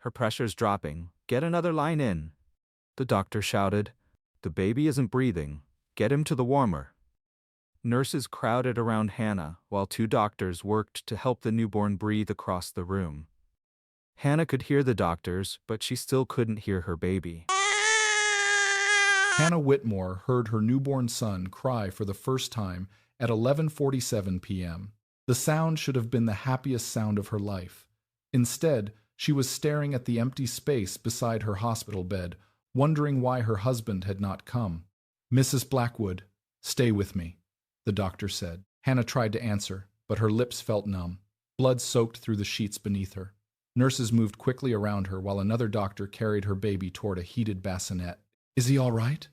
Her pressure's dropping. Get another line in. The doctor shouted. The baby isn't breathing. Get him to the warmer. Nurses crowded around Hannah while two doctors worked to help the newborn breathe across the room. Hannah could hear the doctors, but she still couldn't hear her baby. Hannah Whitmore heard her newborn son cry for the first time at 11:47 p.m. The sound should have been the happiest sound of her life. Instead, she was staring at the empty space beside her hospital bed, wondering why her husband had not come. "Mrs. Blackwood, stay with me," the doctor said. Hannah tried to answer, but her lips felt numb. Blood soaked through the sheets beneath her. Nurses moved quickly around her while another doctor carried her baby toward a heated bassinet. "Is he all right?"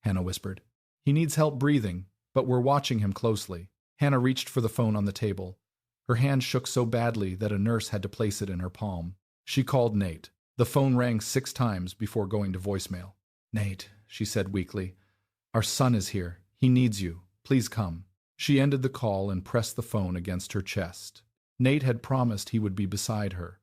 Hannah whispered. "He needs help breathing, but we're watching him closely." Hannah reached for the phone on the table. Her hand shook so badly that a nurse had to place it in her palm. She called Nate. The phone rang 6 times before going to voicemail. "Nate," she said weakly, "our son is here. He needs you. Please come." She ended the call and pressed the phone against her chest. Nate had promised he would be beside her.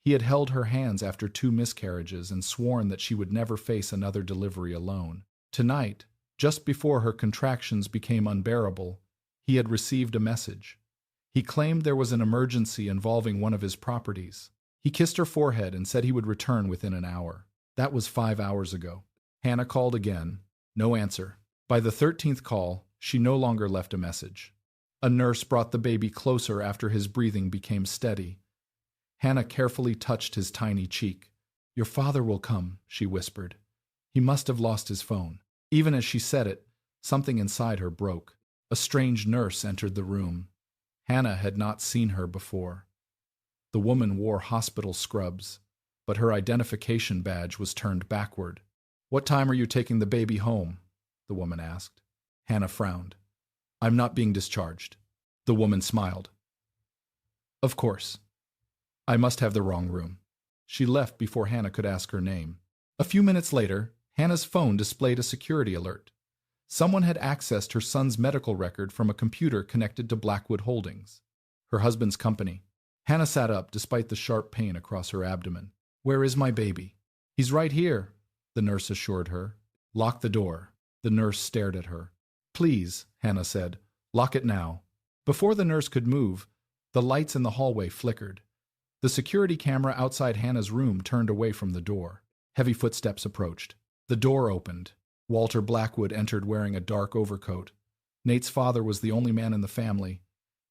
He had held her hands after 2 miscarriages and sworn that she would never face another delivery alone. Tonight, just before her contractions became unbearable, he had received a message. He claimed there was an emergency involving one of his properties. He kissed her forehead and said he would return within an hour. That was 5 hours ago. Hannah called again. No answer. By the 13th call, she no longer left a message. A nurse brought the baby closer after his breathing became steady. Hannah carefully touched his tiny cheek. "Your father will come," she whispered. "He must have lost his phone." Even as she said it, something inside her broke. A strange nurse entered the room. Hannah had not seen her before. The woman wore hospital scrubs, but her identification badge was turned backward. "What time are you taking the baby home?" the woman asked. Hannah frowned. "I'm not being discharged." The woman smiled. "Of course. I must have the wrong room." She left before Hannah could ask her name. A few minutes later, Hannah's phone displayed a security alert. Someone had accessed her son's medical record from a computer connected to Blackwood Holdings, her husband's company. Hannah sat up despite the sharp pain across her abdomen. "Where is my baby?" "He's right here," the nurse assured her. "Lock the door." The nurse stared at her. "Please," Hannah said, "lock it now." Before the nurse could move, the lights in the hallway flickered. The security camera outside Hannah's room turned away from the door. Heavy footsteps approached. The door opened. Walter Blackwood entered wearing a dark overcoat. Nate's father was the only man in the family.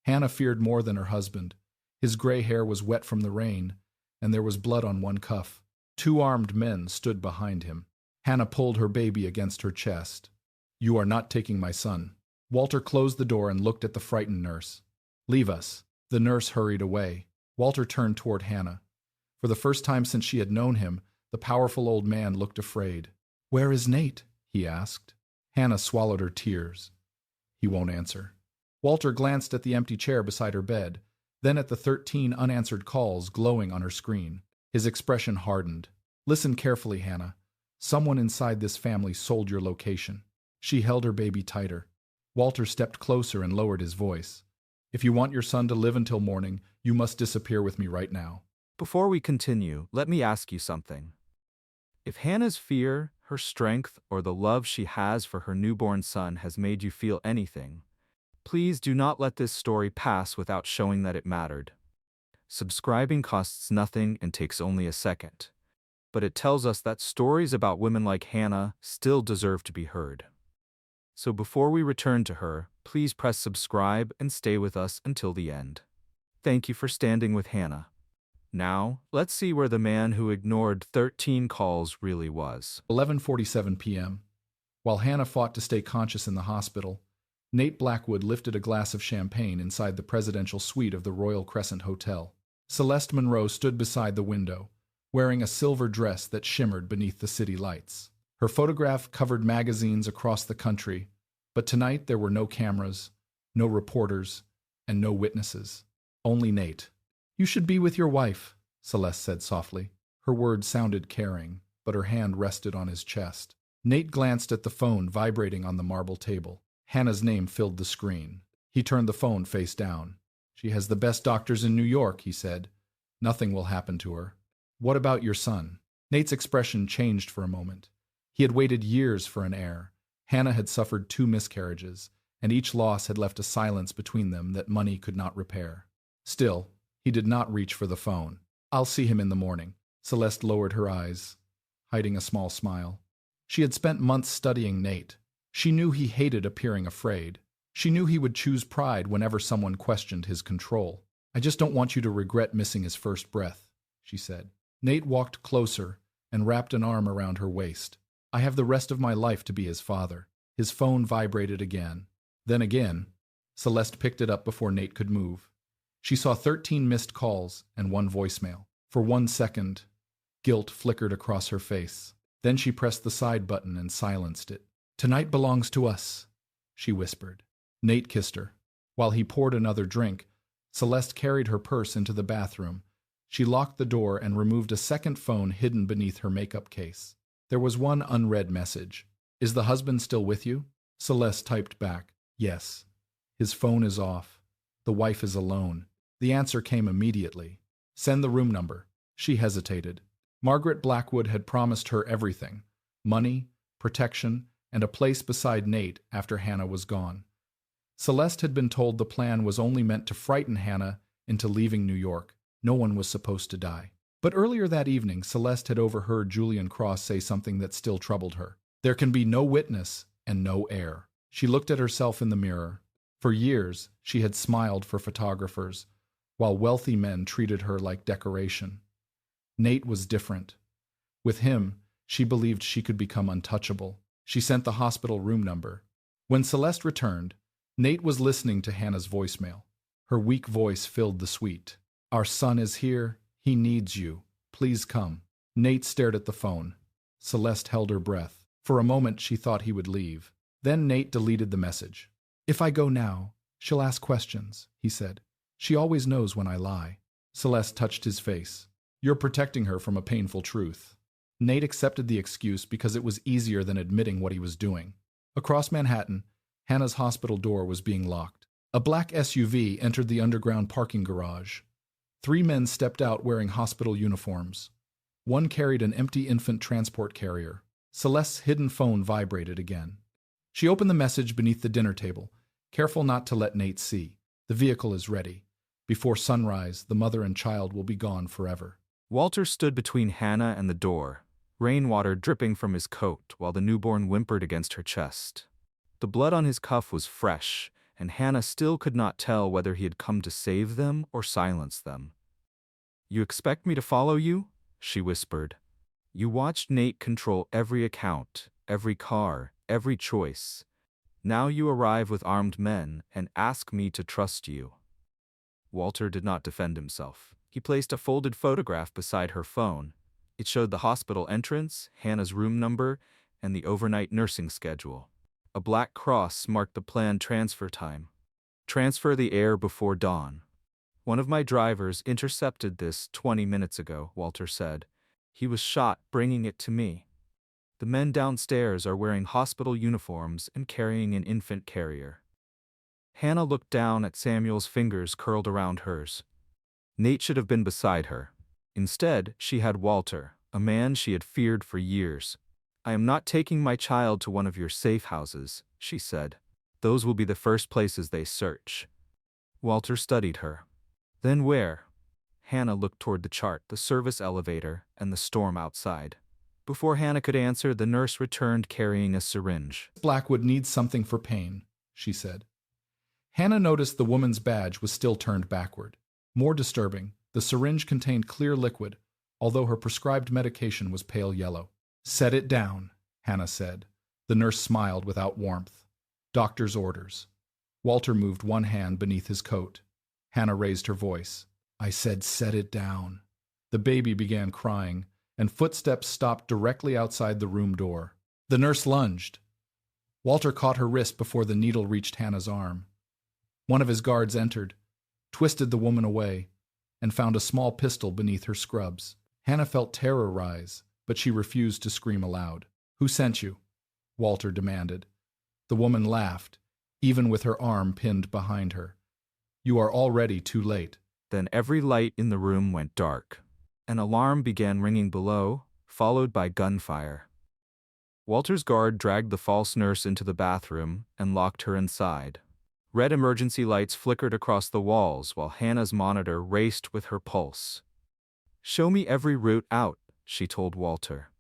Hannah feared more than her husband. His gray hair was wet from the rain, and there was blood on one cuff. 2 armed men stood behind him. Hannah pulled her baby against her chest. "You are not taking my son." Walter closed the door and looked at the frightened nurse. "Leave us." The nurse hurried away. Walter turned toward Hannah. For the first time since she had known him, the powerful old man looked afraid. "Where is Nate?" he asked. Hannah swallowed her tears. "He won't answer." Walter glanced at the empty chair beside her bed, then at the 13 unanswered calls glowing on her screen. His expression hardened. "Listen carefully, Hannah. Someone inside this family sold your location." She held her baby tighter. Walter stepped closer and lowered his voice. "If you want your son to live until morning, you must disappear with me right now." Before we continue, let me ask you something. If Hannah's fear, her strength, or the love she has for her newborn son has made you feel anything, please do not let this story pass without showing that it mattered. Subscribing costs nothing and takes only a second, but it tells us that stories about women like Hannah still deserve to be heard. So before we return to her, please press subscribe and stay with us until the end. Thank you for standing with Hannah. Now, let's see where the man who ignored 13 calls really was. 11:47 p.m. While Hannah fought to stay conscious in the hospital, Nate Blackwood lifted a glass of champagne inside the presidential suite of the Royal Crescent Hotel. Celeste Monroe stood beside the window, wearing a silver dress that shimmered beneath the city lights. Her photograph covered magazines across the country, but tonight there were no cameras, no reporters, and no witnesses. Only Nate. "You should be with your wife," Celeste said softly. Her words sounded caring, but her hand rested on his chest. Nate glanced at the phone vibrating on the marble table. Hannah's name filled the screen. He turned the phone face down. "She has the best doctors in New York," he said. "Nothing will happen to her." What about your son? Nate's expression changed for a moment. He had waited years for an heir. Hannah had suffered 2 miscarriages, and each loss had left a silence between them that money could not repair. Still, he did not reach for the phone. I'll see him in the morning. Celeste lowered her eyes, hiding a small smile. She had spent months studying Nate. She knew he hated appearing afraid. She knew he would choose pride whenever someone questioned his control. I just don't want you to regret missing his first breath, she said. Nate walked closer and wrapped an arm around her waist. I have the rest of my life to be his father. His phone vibrated again. Then again. Celeste picked it up before Nate could move. She saw 13 missed calls and 1 voicemail. For 1 second, guilt flickered across her face. Then she pressed the side button and silenced it. Tonight belongs to us, she whispered. Nate kissed her. While he poured another drink, Celeste carried her purse into the bathroom. She locked the door and removed a second phone hidden beneath her makeup case. There was one unread message. Is the husband still with you? Celeste typed back. Yes. His phone is off. The wife is alone. The answer came immediately. Send the room number. She hesitated. Margaret Blackwood had promised her everything: money, protection, and a place beside Nate after Hannah was gone. Celeste had been told the plan was only meant to frighten Hannah into leaving New York. No one was supposed to die. But earlier that evening, Celeste had overheard Julian Cross say something that still troubled her. There can be no witness and no heir. She looked at herself in the mirror. For years, she had smiled for photographers, while wealthy men treated her like decoration. Nate was different. With him, she believed she could become untouchable. She sent the hospital room number. When Celeste returned, Nate was listening to Hannah's voicemail. Her weak voice filled the suite. Our son is here. He needs you. Please come. Nate stared at the phone. Celeste held her breath. For a moment, she thought he would leave. Then Nate deleted the message. If I go now, she'll ask questions, he said. She always knows when I lie. Celeste touched his face. You're protecting her from a painful truth. Nate accepted the excuse because it was easier than admitting what he was doing. Across Manhattan, Hannah's hospital door was being locked. A black SUV entered the underground parking garage. 3 men stepped out wearing hospital uniforms. One carried an empty infant transport carrier. Celeste's hidden phone vibrated again. She opened the message beneath the dinner table, careful not to let Nate see. The vehicle is ready. Before sunrise, the mother and child will be gone forever. Walter stood between Hannah and the door, rainwater dripping from his coat while the newborn whimpered against her chest. The blood on his cuff was fresh, and Hannah still could not tell whether he had come to save them or silence them. You expect me to follow you? She whispered. You watched Nate control every account, every car, every choice. Now you arrive with armed men and ask me to trust you. Walter did not defend himself. He placed a folded photograph beside her phone. It showed the hospital entrance, Hannah's room number, and the overnight nursing schedule. A black cross marked the planned transfer time. Transfer the heir before dawn. One of my drivers intercepted this 20 minutes ago, Walter said. He was shot bringing it to me. The men downstairs are wearing hospital uniforms and carrying an infant carrier. Hannah looked down at Samuel's fingers curled around hers. Nate should have been beside her. Instead, she had Walter, a man she had feared for years. I am not taking my child to one of your safe houses, she said. Those will be the first places they search. Walter studied her. Then where? Hannah looked toward the chart, the service elevator, and the storm outside. Before Hannah could answer, the nurse returned carrying a syringe. Blackwood needs something for pain, she said. Hannah noticed the woman's badge was still turned backward. More disturbing, the syringe contained clear liquid, although her prescribed medication was pale yellow. Set it down, Hannah said. The nurse smiled without warmth. Doctor's orders. Walter moved one hand beneath his coat. Hannah raised her voice. I said set it down. The baby began crying, and footsteps stopped directly outside the room door. The nurse lunged. Walter caught her wrist before the needle reached Hannah's arm. One of his guards entered, twisted the woman away, and found a small pistol beneath her scrubs. Hannah felt terror rise, but she refused to scream aloud. Who sent you? Walter demanded. The woman laughed, even with her arm pinned behind her. You are already too late. Then every light in the room went dark. An alarm began ringing below, followed by gunfire. Walter's guard dragged the false nurse into the bathroom and locked her inside. Red emergency lights flickered across the walls while Hannah's monitor raced with her pulse. "Show me every route out," she told Walter.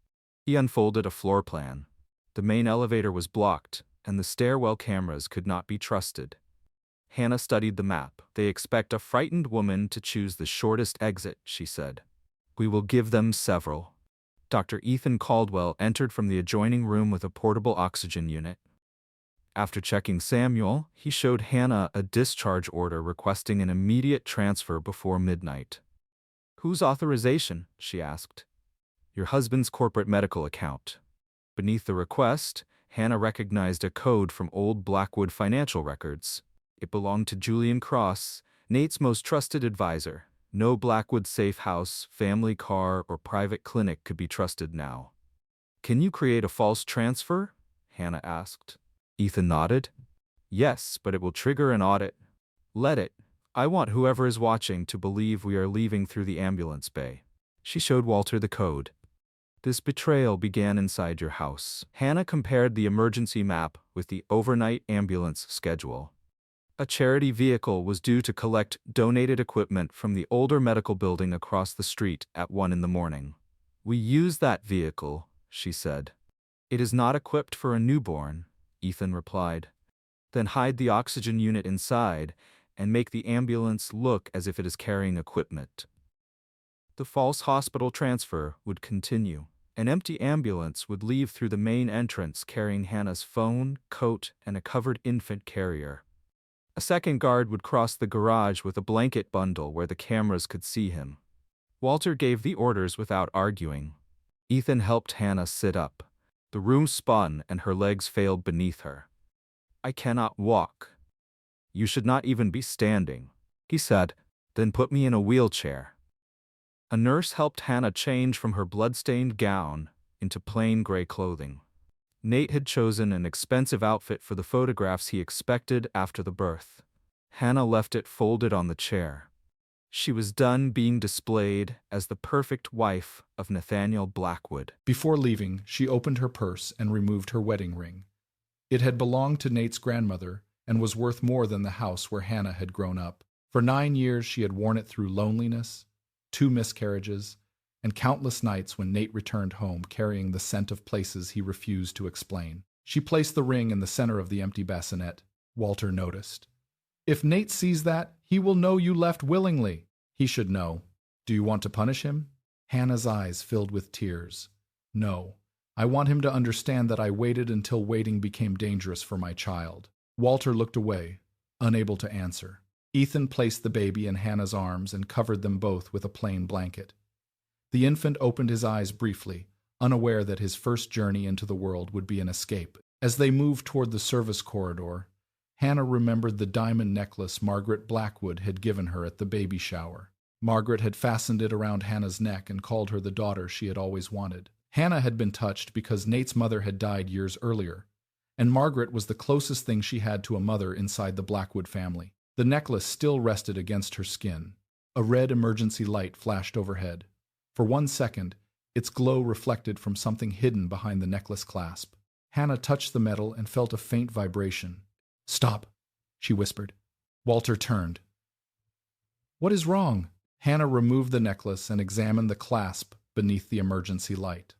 He unfolded a floor plan. The main elevator was blocked, and the stairwell cameras could not be trusted. Hannah studied the map. "They expect a frightened woman to choose the shortest exit," she said. "We will give them several." Dr. Ethan Caldwell entered from the adjoining room with a portable oxygen unit. After checking Samuel, he showed Hannah a discharge order requesting an immediate transfer before midnight. "Whose authorization?" she asked. "Your husband's corporate medical account." Beneath the request, Hannah recognized a code from old Blackwood financial records. It belonged to Julian Cross, Nate's most trusted advisor. No Blackwood safe house, family car, or private clinic could be trusted now. "Can you create a false transfer?" Hannah asked. Ethan nodded. "Yes, but it will trigger an audit." "Let it. I want whoever is watching to believe we are leaving through the ambulance bay." She showed Walter the code. "This betrayal began inside your house." Hannah compared the emergency map with the overnight ambulance schedule. A charity vehicle was due to collect donated equipment from the older medical building across the street at 1 in the morning. "We use that vehicle," she said. "It is not equipped for a newborn," Ethan replied. "Then hide the oxygen unit inside and make the ambulance look as if it is carrying equipment." The false hospital transfer would continue. An empty ambulance would leave through the main entrance carrying Hannah's phone, coat, and a covered infant carrier. A second guard would cross the garage with a blanket bundle where the cameras could see him. Walter gave the orders without arguing. Ethan helped Hannah sit up. The room spun and her legs failed beneath her. "I cannot walk." "You should not even be standing," he said. "Then put me in a wheelchair." A nurse helped Hannah change from her blood-stained gown into plain gray clothing. Nate had chosen an expensive outfit for the photographs he expected after the birth. Hannah left it folded on the chair. She was done being displayed as the perfect wife of Nathaniel Blackwood. Before leaving, she opened her purse and removed her wedding ring. It had belonged to Nate's grandmother and was worth more than the house where Hannah had grown up. For 9 years she had worn it through loneliness, 2 miscarriages, and countless nights when Nate returned home carrying the scent of places he refused to explain. She placed the ring in the center of the empty bassinet. Walter noticed. "If Nate sees that, he will know you left willingly." "He should know. Do you want to punish him?" Hannah's eyes filled with tears. "No. I want him to understand that I waited until waiting became dangerous for my child." Walter looked away, unable to answer. Ethan placed the baby in Hannah's arms and covered them both with a plain blanket. The infant opened his eyes briefly, unaware that his first journey into the world would be an escape. As they moved toward the service corridor, Hannah remembered the diamond necklace Margaret Blackwood had given her at the baby shower. Margaret had fastened it around Hannah's neck and called her the daughter she had always wanted. Hannah had been touched because Nate's mother had died years earlier, and Margaret was the closest thing she had to a mother inside the Blackwood family. The necklace still rested against her skin. A red emergency light flashed overhead. For 1 second, its glow reflected from something hidden behind the necklace clasp. Hannah touched the metal and felt a faint vibration. "Stop," she whispered. Walter turned. "What is wrong?" Hannah removed the necklace and examined the clasp beneath the emergency light.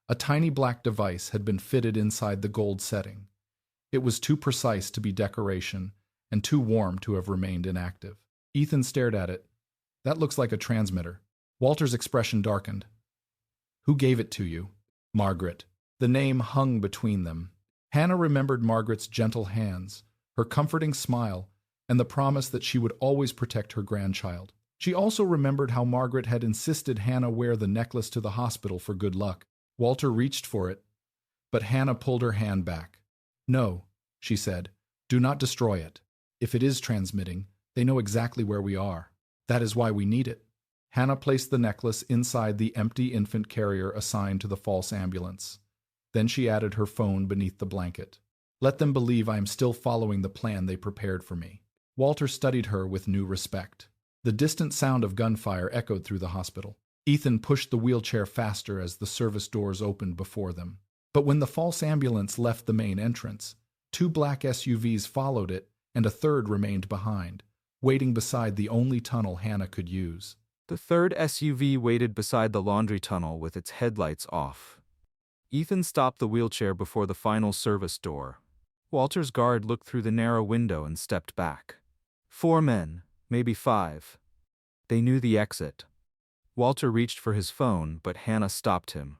A tiny black device had been fitted inside the gold setting. It was too precise to be decoration and too warm to have remained inactive. Ethan stared at it. "That looks like a transmitter." Walter's expression darkened. "Who gave it to you?" "Margaret." The name hung between them. Hannah remembered Margaret's gentle hands, her comforting smile, and the promise that she would always protect her grandchild. She also remembered how Margaret had insisted Hannah wear the necklace to the hospital for good luck. Walter reached for it, but Hannah pulled her hand back. "No," she said, "do not destroy it. If it is transmitting, they know exactly where we are. That is why we need it." Hannah placed the necklace inside the empty infant carrier assigned to the false ambulance. Then she added her phone beneath the blanket. "Let them believe I am still following the plan they prepared for me." Walter studied her with new respect. The distant sound of gunfire echoed through the hospital. Ethan pushed the wheelchair faster as the service doors opened before them. But when the false ambulance left the main entrance, two black SUVs followed it and a third remained behind, waiting beside the only tunnel Hannah could use. The third SUV waited beside the laundry tunnel with its headlights off. Ethan stopped the wheelchair before the final service door. Walter's guard looked through the narrow window and stepped back. 4 men, maybe 5. They knew the exit. Walter reached for his phone, but Hannah stopped him.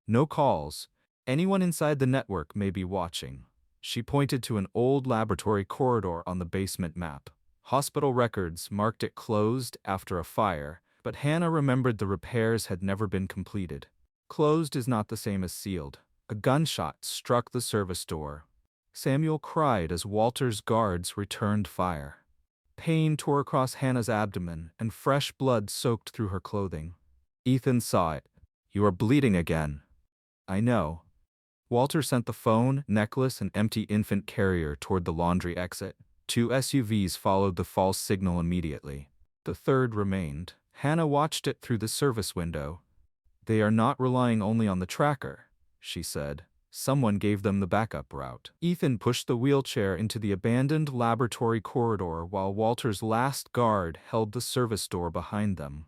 No calls. Anyone inside the network may be watching. She pointed to an old laboratory corridor on the basement map. Hospital records marked it closed after a fire, but Hannah remembered the repairs had never been completed. Closed is not the same as sealed. A gunshot struck the service door. Samuel cried as Walter's guards returned fire. Pain tore across Hannah's abdomen, and fresh blood soaked through her clothing. Ethan saw it. "You are bleeding again." "I know." Walter sent the phone, necklace, and empty infant carrier toward the laundry exit. 2 SUVs followed the false signal immediately. The third remained. Hannah watched it through the service window. "They are not relying only on the tracker," she said. "Someone gave them the backup route." Ethan pushed the wheelchair into the abandoned laboratory corridor while Walter's last guard held the service door behind them.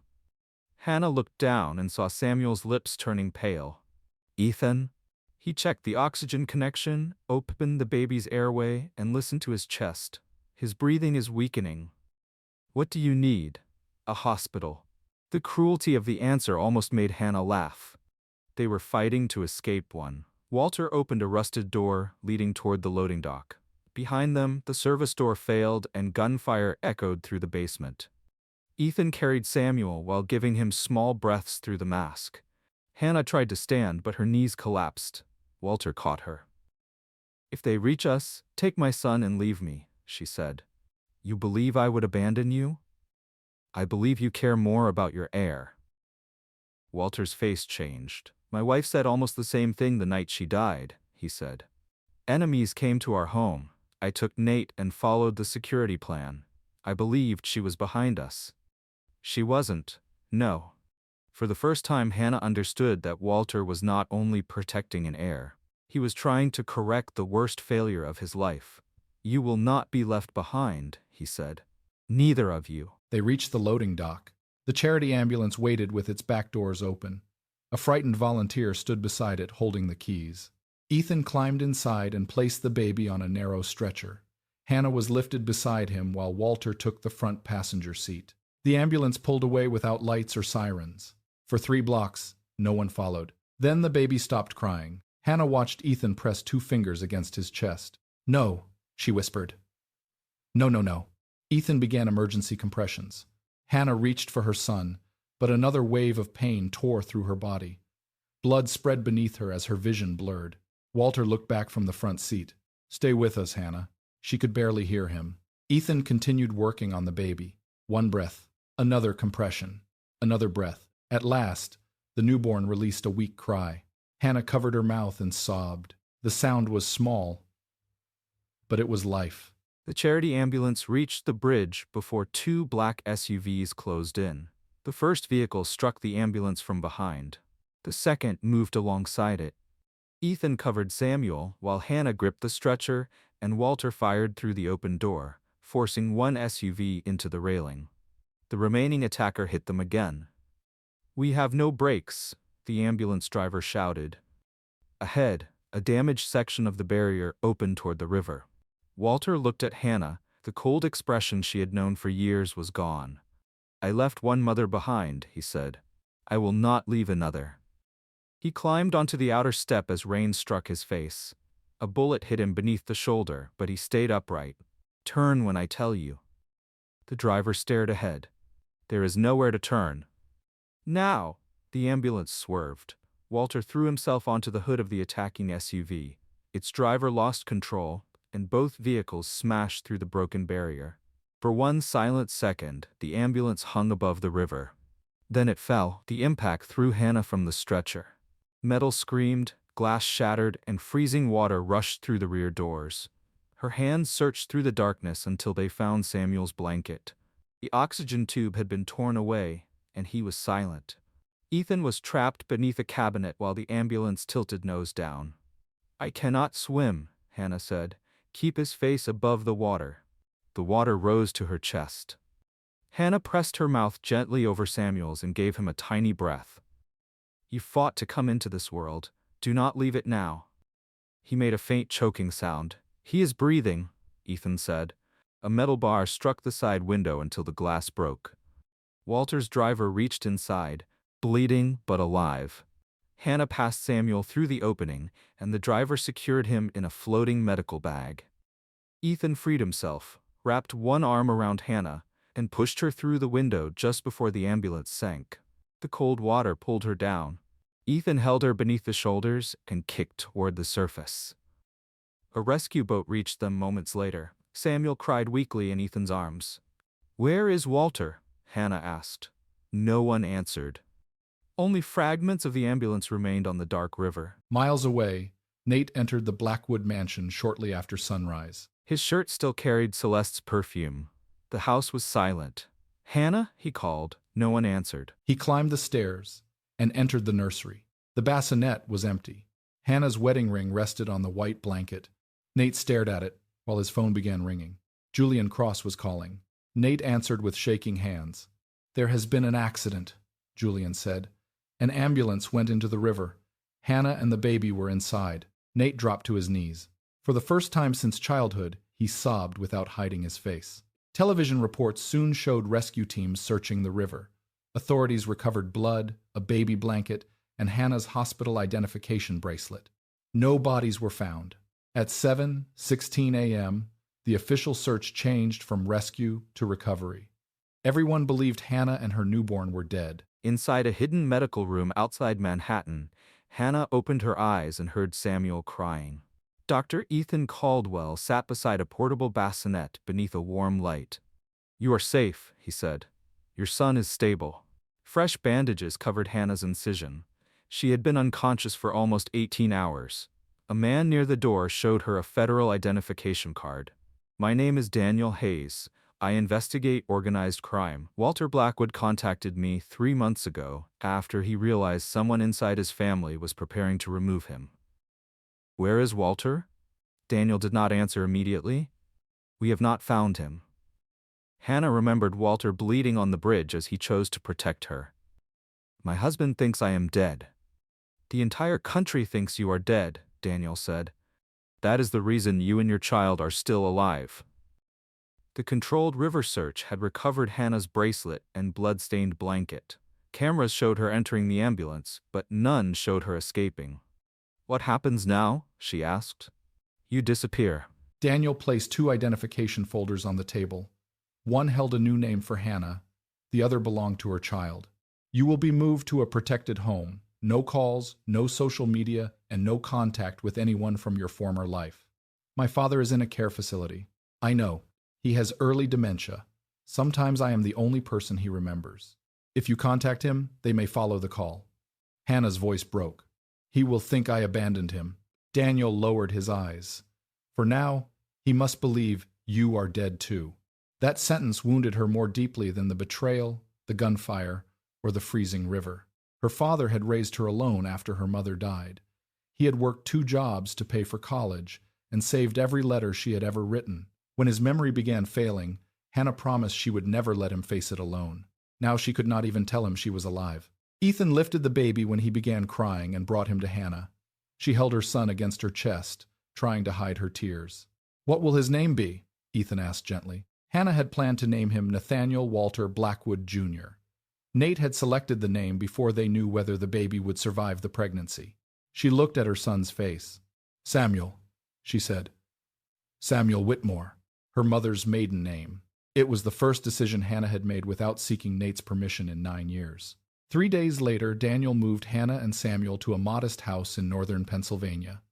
Hannah looked down and saw Samuel's lips turning pale. "Ethan?" He checked the oxygen connection, opened the baby's airway, and listened to his chest. "His breathing is weakening." "What do you need?" "A hospital." The cruelty of the answer almost made Hannah laugh. They were fighting to escape one. Walter opened a rusted door leading toward the loading dock. Behind them, the service door failed and gunfire echoed through the basement. Ethan carried Samuel while giving him small breaths through the mask. Hannah tried to stand, but her knees collapsed. Walter caught her. "If they reach us, take my son and leave me," she said. "You believe I would abandon you?" "I believe you care more about your heir." Walter's face changed. "My wife said almost the same thing the night she died," he said. "Enemies came to our home. I took Nate and followed the security plan. I believed she was behind us." "She wasn't. No." For the first time, Hannah understood that Walter was not only protecting an heir. He was trying to correct the worst failure of his life. "You will not be left behind," he said. "Neither of you." They reached the loading dock. The charity ambulance waited with its back doors open. A frightened volunteer stood beside it, holding the keys. Ethan climbed inside and placed the baby on a narrow stretcher. Hannah was lifted beside him while Walter took the front passenger seat. The ambulance pulled away without lights or sirens. For 3 blocks, no one followed. Then the baby stopped crying. Hannah watched Ethan press 2 fingers against his chest. "No," she whispered. "No, no, no." Ethan began emergency compressions. Hannah reached for her son, but another wave of pain tore through her body. Blood spread beneath her as her vision blurred. Walter looked back from the front seat. "Stay with us, Hannah." She could barely hear him. Ethan continued working on the baby. 1 breath, another compression, another breath. At last, the newborn released a weak cry. Hannah covered her mouth and sobbed. The sound was small, but it was life. The charity ambulance reached the bridge before 2 black SUVs closed in. The first vehicle struck the ambulance from behind. The second moved alongside it. Ethan covered Samuel while Hannah gripped the stretcher, and Walter fired through the open door, forcing 1 SUV into the railing. The remaining attacker hit them again. "We have no brakes," the ambulance driver shouted. Ahead, a damaged section of the barrier opened toward the river. Walter looked at Hannah. The cold expression she had known for years was gone. "I left 1 mother behind," he said. "I will not leave another." He climbed onto the outer step as rain struck his face. A bullet hit him beneath the shoulder, but he stayed upright. "Turn when I tell you." The driver stared ahead. "There is nowhere to turn." "Now!" The ambulance swerved. Walter threw himself onto the hood of the attacking SUV. Its driver lost control, and both vehicles smashed through the broken barrier. For 1 silent second, the ambulance hung above the river. Then it fell. The impact threw Hannah from the stretcher. Metal screamed, glass shattered, and freezing water rushed through the rear doors. Her hands searched through the darkness until they found Samuel's blanket. The oxygen tube had been torn away, and he was silent. Ethan was trapped beneath a cabinet while the ambulance tilted nose down. I cannot swim, Hannah said. Keep his face above the water. The water rose to her chest. Hannah pressed her mouth gently over Samuel's and gave him a tiny breath. You fought to come into this world. Do not leave it now. He made a faint choking sound. He is breathing, Ethan said. A metal bar struck the side window until the glass broke. Walter's driver reached inside, bleeding but alive. Hannah passed Samuel through the opening, and the driver secured him in a floating medical bag. Ethan freed himself, wrapped one arm around Hannah, and pushed her through the window just before the ambulance sank. The cold water pulled her down. Ethan held her beneath the shoulders and kicked toward the surface. A rescue boat reached them moments later. Samuel cried weakly in Ethan's arms. Where is Walter? Hannah asked. No one answered. Only fragments of the ambulance remained on the dark river. Miles away, Nate entered the Blackwood mansion shortly after sunrise. His shirt still carried Celeste's perfume. The house was silent. Hannah, he called. No one answered. He climbed the stairs and entered the nursery. The bassinet was empty. Hannah's wedding ring rested on the white blanket. Nate stared at it while his phone began ringing. Julian Cross was calling. Nate answered with shaking hands. There has been an accident, Julian said. An ambulance went into the river. Hannah and the baby were inside. Nate dropped to his knees. For the first time since childhood, he sobbed without hiding his face. Television reports soon showed rescue teams searching the river. Authorities recovered blood, a baby blanket, and Hannah's hospital identification bracelet. No bodies were found. At 7:16 a.m., the official search changed from rescue to recovery. Everyone believed Hannah and her newborn were dead. Inside a hidden medical room outside Manhattan, Hannah opened her eyes and heard Samuel crying. Dr. Ethan Caldwell sat beside a portable bassinet beneath a warm light. You are safe, he said. Your son is stable. Fresh bandages covered Hannah's incision. She had been unconscious for almost 18 hours. A man near the door showed her a federal identification card. My name is Daniel Hayes. I investigate organized crime. Walter Blackwood contacted me 3 months ago after he realized someone inside his family was preparing to remove him. Where is Walter? Daniel did not answer immediately. We have not found him. Hannah remembered Walter bleeding on the bridge as he chose to protect her. My husband thinks I am dead. The entire country thinks you are dead, Daniel said. That is the reason you and your child are still alive. The controlled river search had recovered Hannah's bracelet and blood-stained blanket. Cameras showed her entering the ambulance, but none showed her escaping. What happens now? She asked. You disappear. Daniel placed 2 identification folders on the table. One held a new name for Hannah. The other belonged to her child. You will be moved to a protected home. No calls, no social media, and no contact with anyone from your former life. My father is in a care facility. I know. He has early dementia. Sometimes I am the only person he remembers. If you contact him, they may follow the call. Hannah's voice broke. He will think I abandoned him. Daniel lowered his eyes. For now, he must believe you are dead too. That sentence wounded her more deeply than the betrayal, the gunfire, or the freezing river. Her father had raised her alone after her mother died. He had worked 2 jobs to pay for college and saved every letter she had ever written. When his memory began failing, Hannah promised she would never let him face it alone. Now she could not even tell him she was alive. Ethan lifted the baby when he began crying and brought him to Hannah. She held her son against her chest, trying to hide her tears. What will his name be? Ethan asked gently. Hannah had planned to name him Nathaniel Walter Blackwood, Jr. Nate had selected the name before they knew whether the baby would survive the pregnancy. She looked at her son's face. Samuel, she said. Samuel Whitmore, her mother's maiden name. It was the first decision Hannah had made without seeking Nate's permission in 9 years. 3 days later, Daniel moved Hannah and Samuel to a modest house in northern Pennsylvania.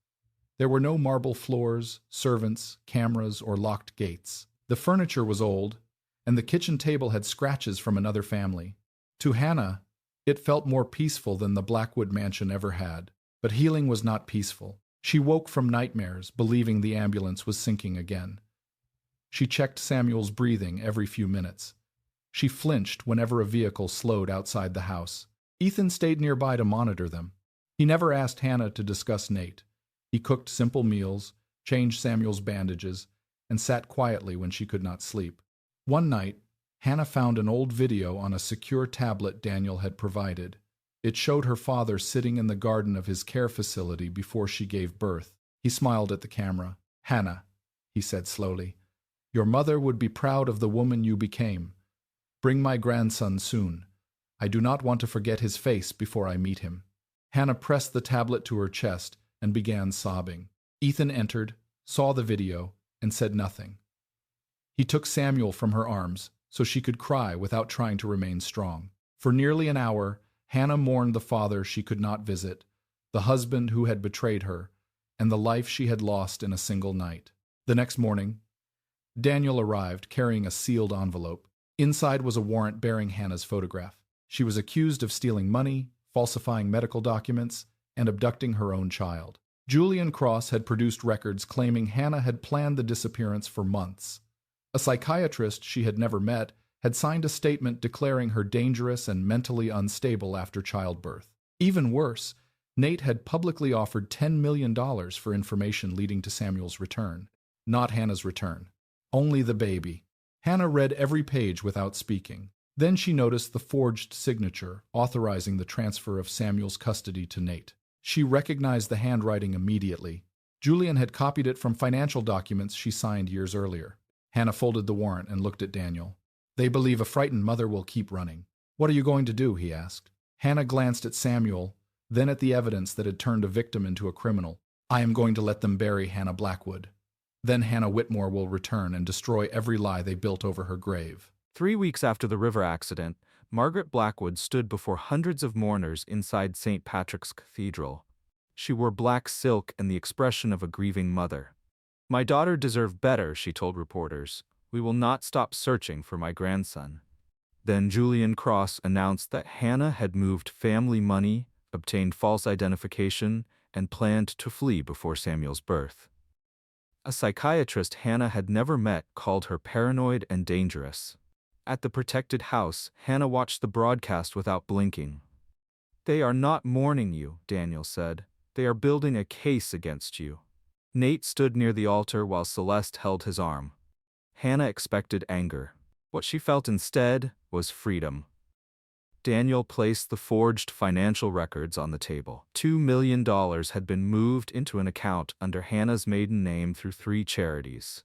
There were no marble floors, servants, cameras, or locked gates. The furniture was old, and the kitchen table had scratches from another family. To Hannah, it felt more peaceful than the Blackwood mansion ever had. But healing was not peaceful. She woke from nightmares, believing the ambulance was sinking again. She checked Samuel's breathing every few minutes. She flinched whenever a vehicle slowed outside the house. Ethan stayed nearby to monitor them. He never asked Hannah to discuss Nate. He cooked simple meals, changed Samuel's bandages, and sat quietly when she could not sleep. One night, Hannah found an old video on a secure tablet Daniel had provided. It showed her father sitting in the garden of his care facility before she gave birth. He smiled at the camera. "Hannah," he said slowly, "your mother would be proud of the woman you became. Bring my grandson soon. I do not want to forget his face before I meet him." Hannah pressed the tablet to her chest and began sobbing. Ethan entered, saw the video, and said nothing. He took Samuel from her arms so she could cry without trying to remain strong. For nearly an hour, Hannah mourned the father she could not visit, the husband who had betrayed her, and the life she had lost in a single night. The next morning, Daniel arrived carrying a sealed envelope. Inside was a warrant bearing Hannah's photograph. She was accused of stealing money, falsifying medical documents, and abducting her own child. Julian Cross had produced records claiming Hannah had planned the disappearance for months. A psychiatrist she had never met had signed a statement declaring her dangerous and mentally unstable after childbirth. Even worse, Nate had publicly offered $10 million for information leading to Samuel's return. Not Hannah's return. Only the baby. Hannah read every page without speaking. Then she noticed the forged signature authorizing the transfer of Samuel's custody to Nate. She recognized the handwriting immediately. Julian had copied it from financial documents she signed years earlier. Hannah folded the warrant and looked at Daniel. "They believe a frightened mother will keep running. What are you going to do?" he asked. Hannah glanced at Samuel, then at the evidence that had turned a victim into a criminal. "I am going to let them bury Hannah Blackwood. Then Hannah Whitmore will return and destroy every lie they built over her grave." 3 weeks after the river accident, Margaret Blackwood stood before hundreds of mourners inside St. Patrick's Cathedral. She wore black silk and the expression of a grieving mother. "My daughter deserved better," she told reporters. "We will not stop searching for my grandson." Then Julian Cross announced that Hannah had moved family money, obtained false identification, and planned to flee before Samuel's birth. A psychiatrist Hannah had never met called her paranoid and dangerous. At the protected house, Hannah watched the broadcast without blinking. "They are not mourning you," Daniel said. "They are building a case against you." Nate stood near the altar while Celeste held his arm. Hannah expected anger. What she felt instead was freedom. Daniel placed the forged financial records on the table. $2 million had been moved into an account under Hannah's maiden name through 3 charities.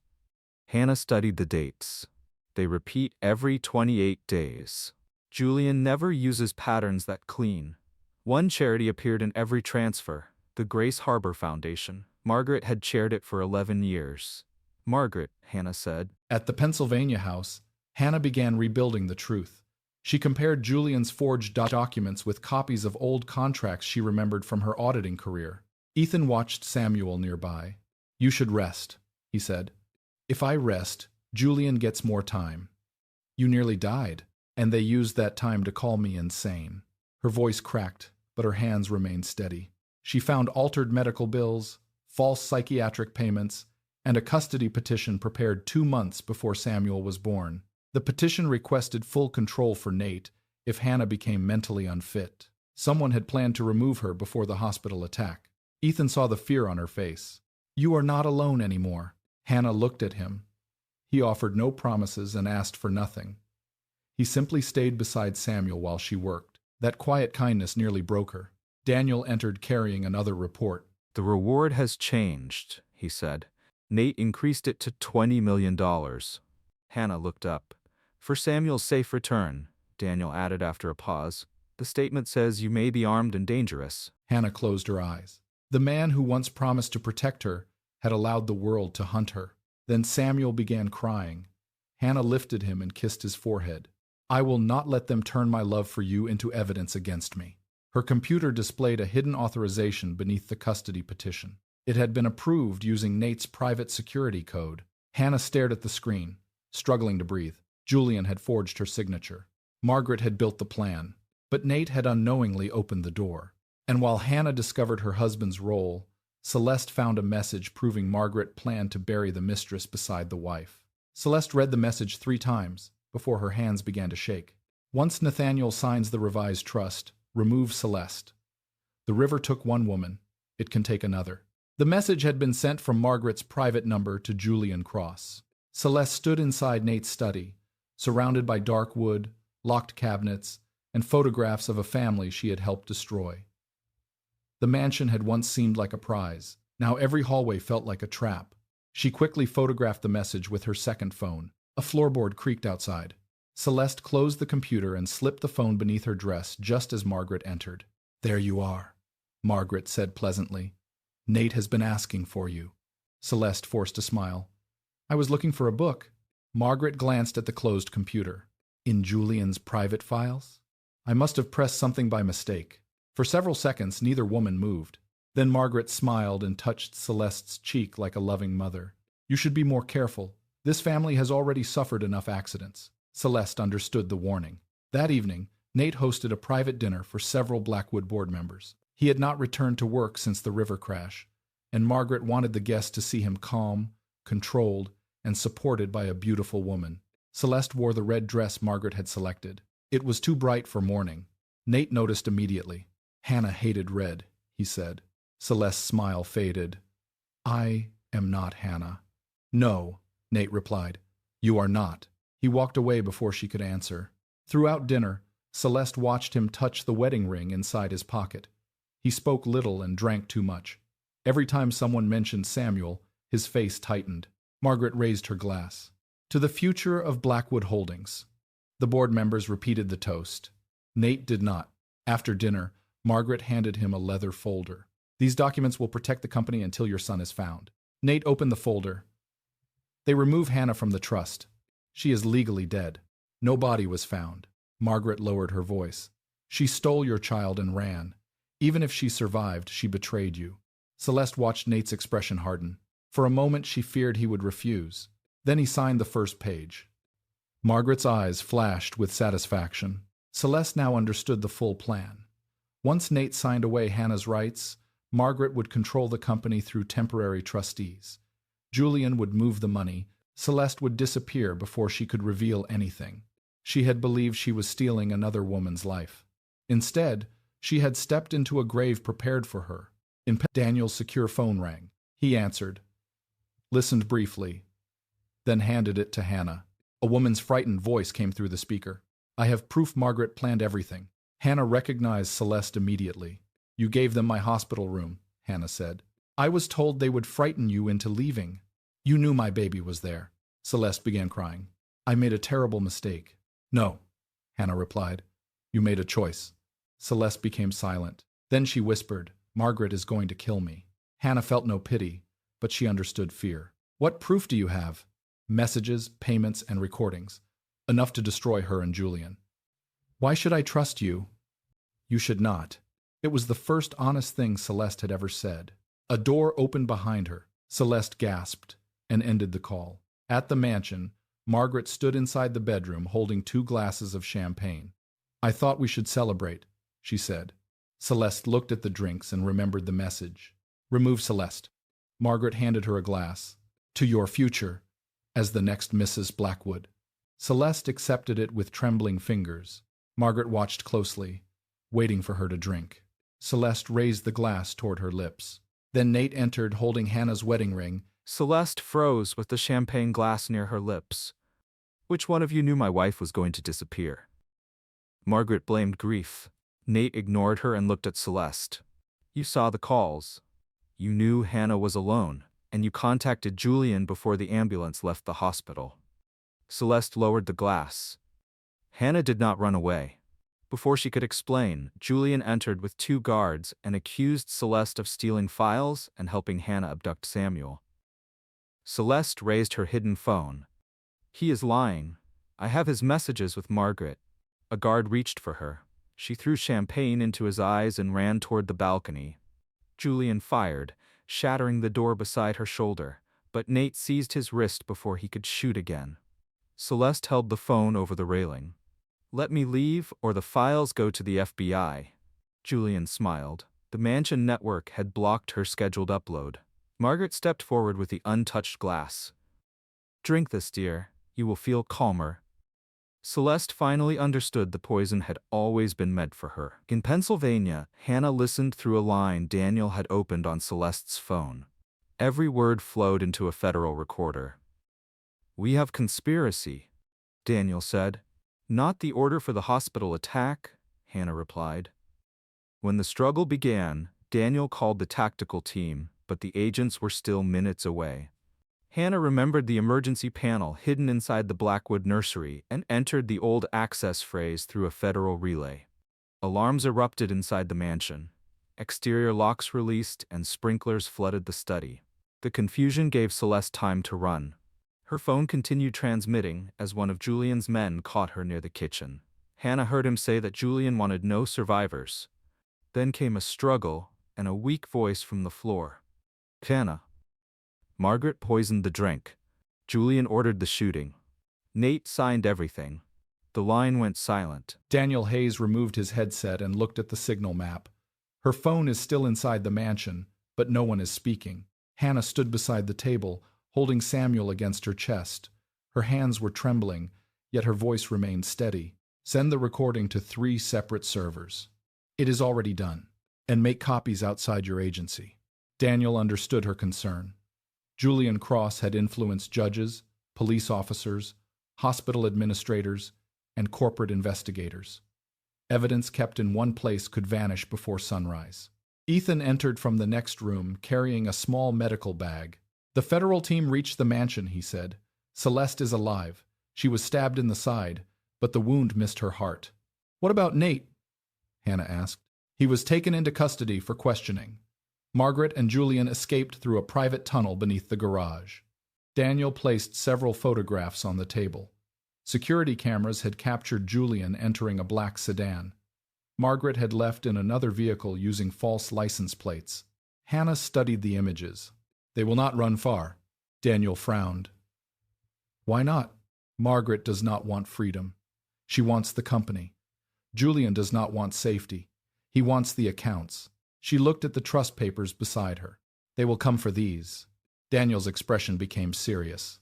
Hannah studied the dates. They repeat every 28 days. Julian never uses patterns that clean. One charity appeared in every transfer, the Grace Harbor Foundation. Margaret had chaired it for 11 years. "Margaret," Hannah said. At the Pennsylvania house, Hannah began rebuilding the truth. She compared Julian's forged documents with copies of old contracts she remembered from her auditing career. Ethan watched Samuel nearby. "You should rest," he said. "If I rest, Julian gets more time. You nearly died, and they used that time to call me insane." Her voice cracked, but her hands remained steady. She found altered medical bills, false psychiatric payments, and a custody petition prepared 2 months before Samuel was born. The petition requested full control for Nate if Hannah became mentally unfit. Someone had planned to remove her before the hospital attack. Ethan saw the fear on her face. "You are not alone anymore." Hannah looked at him. He offered no promises and asked for nothing. He simply stayed beside Samuel while she worked. That quiet kindness nearly broke her. Daniel entered carrying another report. "The reward has changed," he said. "Nate increased it to $20 million. Hannah looked up. "For Samuel's safe return," Daniel added after a pause. "The statement says you may be armed and dangerous." Hannah closed her eyes. The man who once promised to protect her had allowed the world to hunt her. Then Samuel began crying. Hannah lifted him and kissed his forehead. "I will not let them turn my love for you into evidence against me." Her computer displayed a hidden authorization beneath the custody petition. It had been approved using Nate's private security code. Hannah stared at the screen, struggling to breathe. Julian had forged her signature. Margaret had built the plan, but Nate had unknowingly opened the door. And while Hannah discovered her husband's role, Celeste found a message proving Margaret planned to bury the mistress beside the wife. Celeste read the message 3 times before her hands began to shake. "Once Nathaniel signs the revised trust, Remove Celeste. The river took one woman. It can take another. The message had been sent from Margaret's private number to Julian Cross. Celeste stood inside Nate's study, surrounded by dark wood, locked cabinets, and photographs of a family she had helped destroy. The mansion had once seemed like a prize. Now every hallway felt like a trap. She quickly photographed the message with her second phone. A floorboard creaked outside. Celeste closed the computer and slipped the phone beneath her dress just as Margaret entered. "There you are," Margaret said pleasantly. "Nate has been asking for you." Celeste forced a smile. "I was looking for a book." Margaret glanced at the closed computer. "In Julian's private files? I must have pressed something by mistake." For several seconds, neither woman moved. Then Margaret smiled and touched Celeste's cheek like a loving mother. "You should be more careful. This family has already suffered enough accidents." Celeste understood the warning. That evening, Nate hosted a private dinner for several Blackwood board members. He had not returned to work since the river crash, and Margaret wanted the guests to see him calm, controlled, and supported by a beautiful woman. Celeste wore the red dress Margaret had selected. It was too bright for mourning. Nate noticed immediately. "Hannah hated red," he said. Celeste's smile faded. "I am not Hannah." "No," Nate replied. "You are not." He walked away before she could answer. Throughout dinner, Celeste watched him touch the wedding ring inside his pocket. He spoke little and drank too much. Every time someone mentioned Samuel, his face tightened. Margaret raised her glass. "To the future of Blackwood Holdings." The board members repeated the toast. Nate did not. After dinner, Margaret handed him a leather folder. "These documents will protect the company until your son is found." Nate opened the folder. "They remove Hannah from the trust. She is legally dead. No body was found." Margaret lowered her voice. "She stole your child and ran. Even if she survived, she betrayed you." Celeste watched Nate's expression harden. For a moment, she feared he would refuse. Then he signed the first page. Margaret's eyes flashed with satisfaction. Celeste now understood the full plan. Once Nate signed away Hannah's rights, Margaret would control the company through temporary trustees. Julian would move the money. Celeste would disappear before she could reveal anything. She had believed she was stealing another woman's life. Instead, she had stepped into a grave prepared for her. Daniel's secure phone rang. He answered, listened briefly, then handed it to Hannah. A woman's frightened voice came through the speaker. "I have proof Margaret planned everything." Hannah recognized Celeste immediately. "You gave them my hospital room," Hannah said. "I was told they would frighten you into leaving." "You knew my baby was there." Celeste began crying. "I made a terrible mistake." "No," Hannah replied. "You made a choice." Celeste became silent. Then she whispered, "Margaret is going to kill me." Hannah felt no pity, but she understood fear. "What proof do you have?" "Messages, payments, and recordings. Enough to destroy her and Julian." "Why should I trust you?" "You should not." It was the first honest thing Celeste had ever said. A door opened behind her. Celeste gasped and ended the call. At the mansion, Margaret stood inside the bedroom holding 2 glasses of champagne. "I thought we should celebrate," she said. Celeste looked at the drinks and remembered the message. "Remove Celeste." Margaret handed her a glass. "To your future, as the next Mrs. Blackwood." Celeste accepted it with trembling fingers. Margaret watched closely, waiting for her to drink. Celeste raised the glass toward her lips. Then Nate entered holding Hannah's wedding ring. Celeste froze with the champagne glass near her lips. "Which one of you knew my wife was going to disappear?" Margaret blamed grief. Nate ignored her and looked at Celeste. "You saw the calls. You knew Hannah was alone, and you contacted Julian before the ambulance left the hospital." Celeste lowered the glass. Hannah did not run away. Before she could explain, Julian entered with 2 guards and accused Celeste of stealing files and helping Hannah abduct Samuel. Celeste raised her hidden phone. "He is lying. I have his messages with Margaret." A guard reached for her. She threw champagne into his eyes and ran toward the balcony. Julian fired, shattering the door beside her shoulder, but Nate seized his wrist before he could shoot again. Celeste held the phone over the railing. "Let me leave, or the files go to the FBI." Julian smiled. The mansion network had blocked her scheduled upload. Margaret stepped forward with the untouched glass. "Drink this, dear. You will feel calmer." Celeste finally understood the poison had always been meant for her. In Pennsylvania, Hannah listened through a line Daniel had opened on Celeste's phone. Every word flowed into a federal recorder. "We have conspiracy," Daniel said. "Not the order for the hospital attack," Hannah replied. When the struggle began, Daniel called the tactical team, but the agents were still minutes away. Hannah remembered the emergency panel hidden inside the Blackwood nursery and entered the old access phrase through a federal relay. Alarms erupted inside the mansion. Exterior locks released and sprinklers flooded the study. The confusion gave Celeste time to run. Her phone continued transmitting as one of Julian's men caught her near the kitchen. Hannah heard him say that Julian wanted no survivors. Then came a struggle and a weak voice from the floor. "Hannah. Margaret poisoned the drink. Julian ordered the shooting. Nate signed everything." The line went silent. Daniel Hayes removed his headset and looked at the signal map. Her phone is still inside the mansion, but no one is speaking. Hannah stood beside the table, holding Samuel against her chest. Her hands were trembling, yet her voice remained steady. "Send the recording to 3 separate servers. It is already done. And make copies outside your agency." Daniel understood her concern. Julian Cross had influenced judges, police officers, hospital administrators, and corporate investigators. Evidence kept in one place could vanish before sunrise. Ethan entered from the next room carrying a small medical bag. "The federal team reached the mansion," he said. "Celeste is alive. She was stabbed in the side, but the wound missed her heart." "What about Nate?" Hannah asked. "He was taken into custody for questioning. Margaret and Julian escaped through a private tunnel beneath the garage." Daniel placed several photographs on the table. Security cameras had captured Julian entering a black sedan. Margaret had left in another vehicle using false license plates. Hannah studied the images. "They will not run far." Daniel frowned. "Why not?" "Margaret does not want freedom. She wants the company. Julian does not want safety. He wants the accounts." She looked at the trust papers beside her. "They will come for these." Daniel's expression became serious.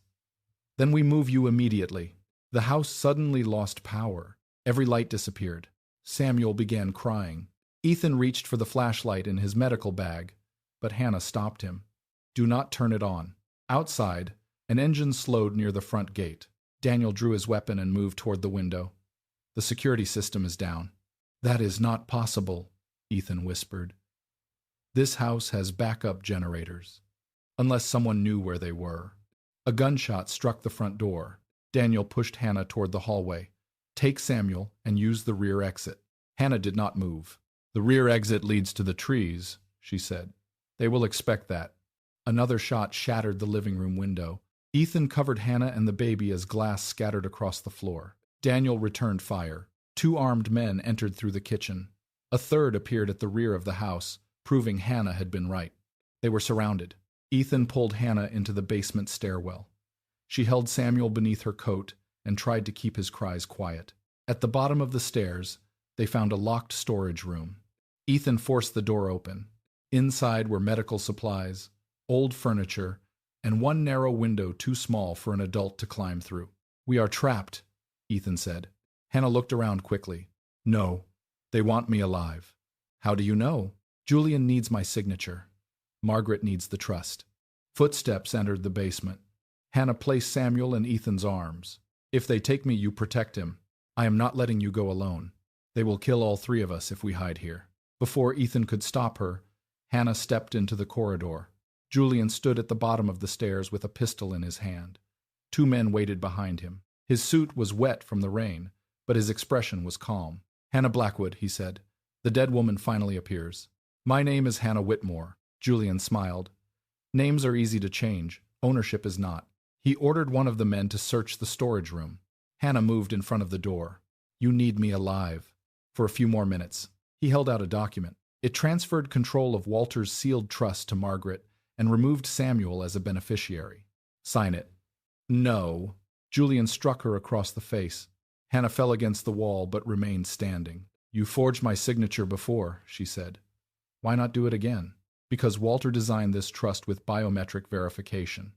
"Then we move you immediately." The house suddenly lost power. Every light disappeared. Samuel began crying. Ethan reached for the flashlight in his medical bag, but Hannah stopped him. "Do not turn it on." Outside, an engine slowed near the front gate. Daniel drew his weapon and moved toward the window. "The security system is down." "That is not possible," Ethan whispered. "This house has backup generators." Unless someone knew where they were. A gunshot struck the front door. Daniel pushed Hannah toward the hallway. "Take Samuel and use the rear exit." Hannah did not move. "The rear exit leads to the trees," she said. "They will expect that." Another shot shattered the living room window. Ethan covered Hannah and the baby as glass scattered across the floor. Daniel returned fire. 2 armed men entered through the kitchen. A third appeared at the rear of the house, proving Hannah had been right. They were surrounded. Ethan pulled Hannah into the basement stairwell. She held Samuel beneath her coat and tried to keep his cries quiet. At the bottom of the stairs, they found a locked storage room. Ethan forced the door open. Inside were medical supplies, old furniture, and one narrow window too small for an adult to climb through. "We are trapped," Ethan said. Hannah looked around quickly. "No, they want me alive." "How do you know?" "Julian needs my signature. Margaret needs the trust." Footsteps entered the basement. Hannah placed Samuel in Ethan's arms. "If they take me, you protect him. I am not letting you go alone. They will kill all 3 of us if we hide here." Before Ethan could stop her, Hannah stepped into the corridor. Julian stood at the bottom of the stairs with a pistol in his hand. 2 men waited behind him. His suit was wet from the rain, but his expression was calm. "Hannah Blackwood," he said. "The dead woman finally appears." "My name is Hannah Whitmore." Julian smiled. "Names are easy to change. Ownership is not." He ordered one of the men to search the storage room. Hannah moved in front of the door. "You need me alive." For a few more minutes. He held out a document. It transferred control of Walter's sealed trust to Margaret and removed Samuel as a beneficiary. "Sign it." "No." Julian struck her across the face. Hannah fell against the wall but remained standing. "You forged my signature before," she said. "Why not do it again?" "Because Walter designed this trust with biometric verification.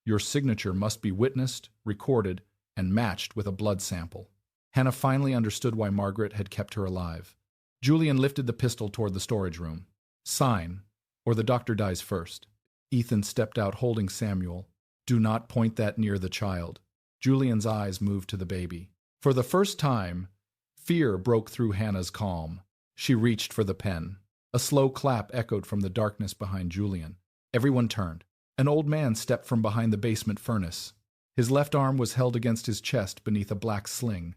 Your signature must be witnessed, recorded, and matched with a blood sample." Hannah finally understood why Margaret had kept her alive. Julian lifted the pistol toward the storage room. Sign, or the doctor dies first. Ethan stepped out holding Samuel. Do not point that near the child. Julian's eyes moved to the baby. For the first time, fear broke through Hannah's calm. She reached for the pen. A slow clap echoed from the darkness behind Julian. Everyone turned. An old man stepped from behind the basement furnace. His left arm was held against his chest beneath a black sling.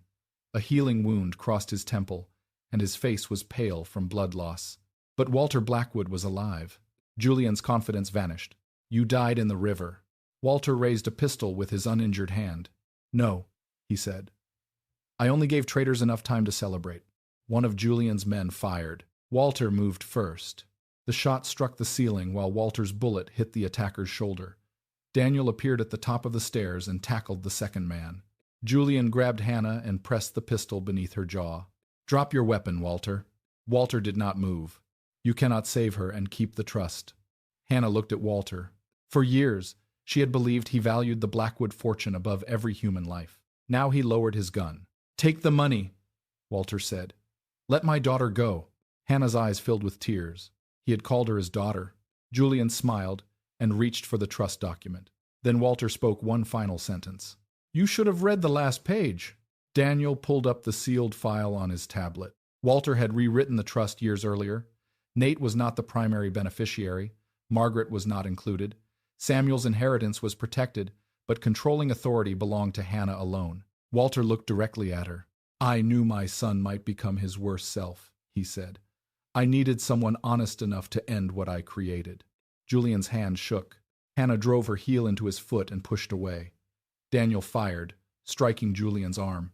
A healing wound crossed his temple, and his face was pale from blood loss. But Walter Blackwood was alive. Julian's confidence vanished. You died in the river. Walter raised a pistol with his uninjured hand. No, he said. I only gave traitors enough time to celebrate. One of Julian's men fired. Walter moved first. The shot struck the ceiling while Walter's bullet hit the attacker's shoulder. Daniel appeared at the top of the stairs and tackled the second man. Julian grabbed Hannah and pressed the pistol beneath her jaw. Drop your weapon, Walter. Walter did not move. You cannot save her and keep the trust. Hannah looked at Walter. For years, she had believed he valued the Blackwood fortune above every human life. Now he lowered his gun. Take the money, Walter said. Let my daughter go. Hannah's eyes filled with tears. He had called her his daughter. Julian smiled and reached for the trust document. Then Walter spoke one final sentence. You should have read the last page. Daniel pulled up the sealed file on his tablet. Walter had rewritten the trust years earlier. Nate was not the primary beneficiary. Margaret was not included. Samuel's inheritance was protected, but controlling authority belonged to Hannah alone. Walter looked directly at her. I knew my son might become his worst self, he said. I needed someone honest enough to end what I created. Julian's hand shook. Hannah drove her heel into his foot and pushed away. Daniel fired, striking Julian's arm.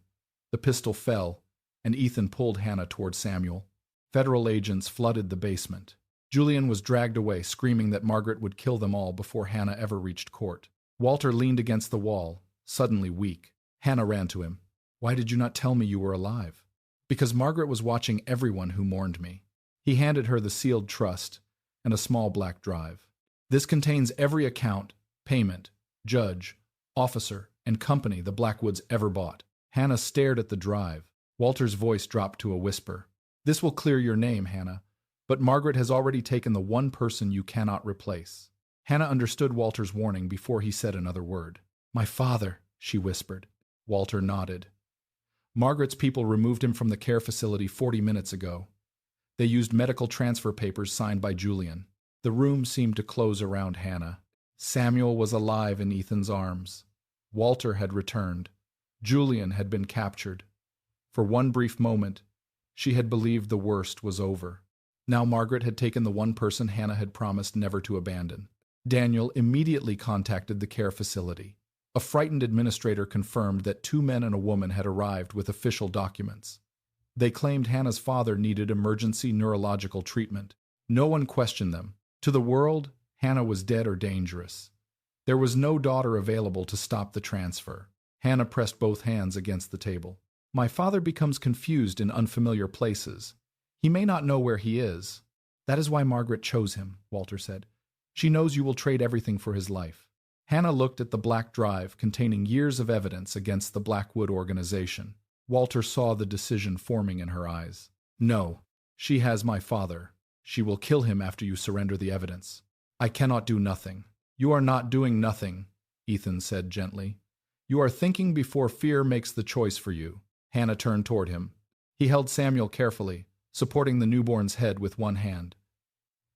The pistol fell, and Ethan pulled Hannah toward Samuel. Federal agents flooded the basement. Julian was dragged away, screaming that Margaret would kill them all before Hannah ever reached court. Walter leaned against the wall, suddenly weak. Hannah ran to him. Why did you not tell me you were alive? Because Margaret was watching everyone who mourned me. He handed her the sealed trust and a small black drive. This contains every account, payment, judge, officer, and company the Blackwoods ever bought. Hannah stared at the drive. Walter's voice dropped to a whisper. This will clear your name, Hannah, but Margaret has already taken the one person you cannot replace. Hannah understood Walter's warning before he said another word. My father, she whispered. Walter nodded. Margaret's people removed him from the care facility 40 minutes ago. They used medical transfer papers signed by Julian. The room seemed to close around Hannah. Samuel was alive in Ethan's arms. Walter had returned. Julian had been captured. For one brief moment, she had believed the worst was over. Now Margaret had taken the one person Hannah had promised never to abandon. Daniel immediately contacted the care facility. A frightened administrator confirmed that 2 men and a woman had arrived with official documents. They claimed Hannah's father needed emergency neurological treatment. No one questioned them. To the world, Hannah was dead or dangerous. There was no daughter available to stop the transfer. Hannah pressed both hands against the table. My father becomes confused in unfamiliar places. He may not know where he is. That is why Margaret chose him, Walter said. She knows you will trade everything for his life. Hannah looked at the black drive containing years of evidence against the Blackwood organization. Walter saw the decision forming in her eyes. No, she has my father. She will kill him after you surrender the evidence. I cannot do nothing. You are not doing nothing, Ethan said gently. You are thinking before fear makes the choice for you. Hannah turned toward him. He held Samuel carefully, supporting the newborn's head with one hand.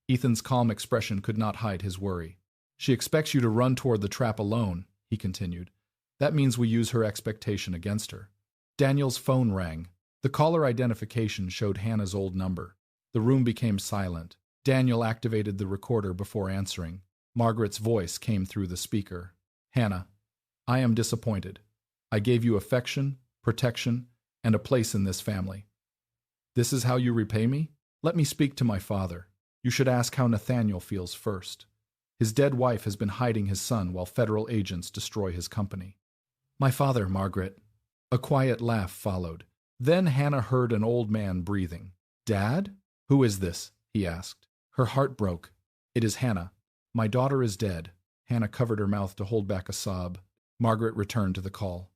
Ethan's calm expression could not hide his worry. She expects you to run toward the trap alone, he continued. That means we use her expectation against her. Daniel's phone rang. The caller identification showed Hannah's old number. The room became silent. Daniel activated the recorder before answering. Margaret's voice came through the speaker. Hannah, I am disappointed. I gave you affection, protection, and a place in this family. This is how you repay me? Let me speak to my father. You should ask how Nathaniel feels first. His dead wife has been hiding his son while federal agents destroy his company. My father, Margaret. A quiet laugh followed. Then Hannah heard an old man breathing. Dad? Who is this? He asked. Her heart broke. It is Hannah. My daughter is dead. Hannah covered her mouth to hold back a sob. Margaret returned to the call.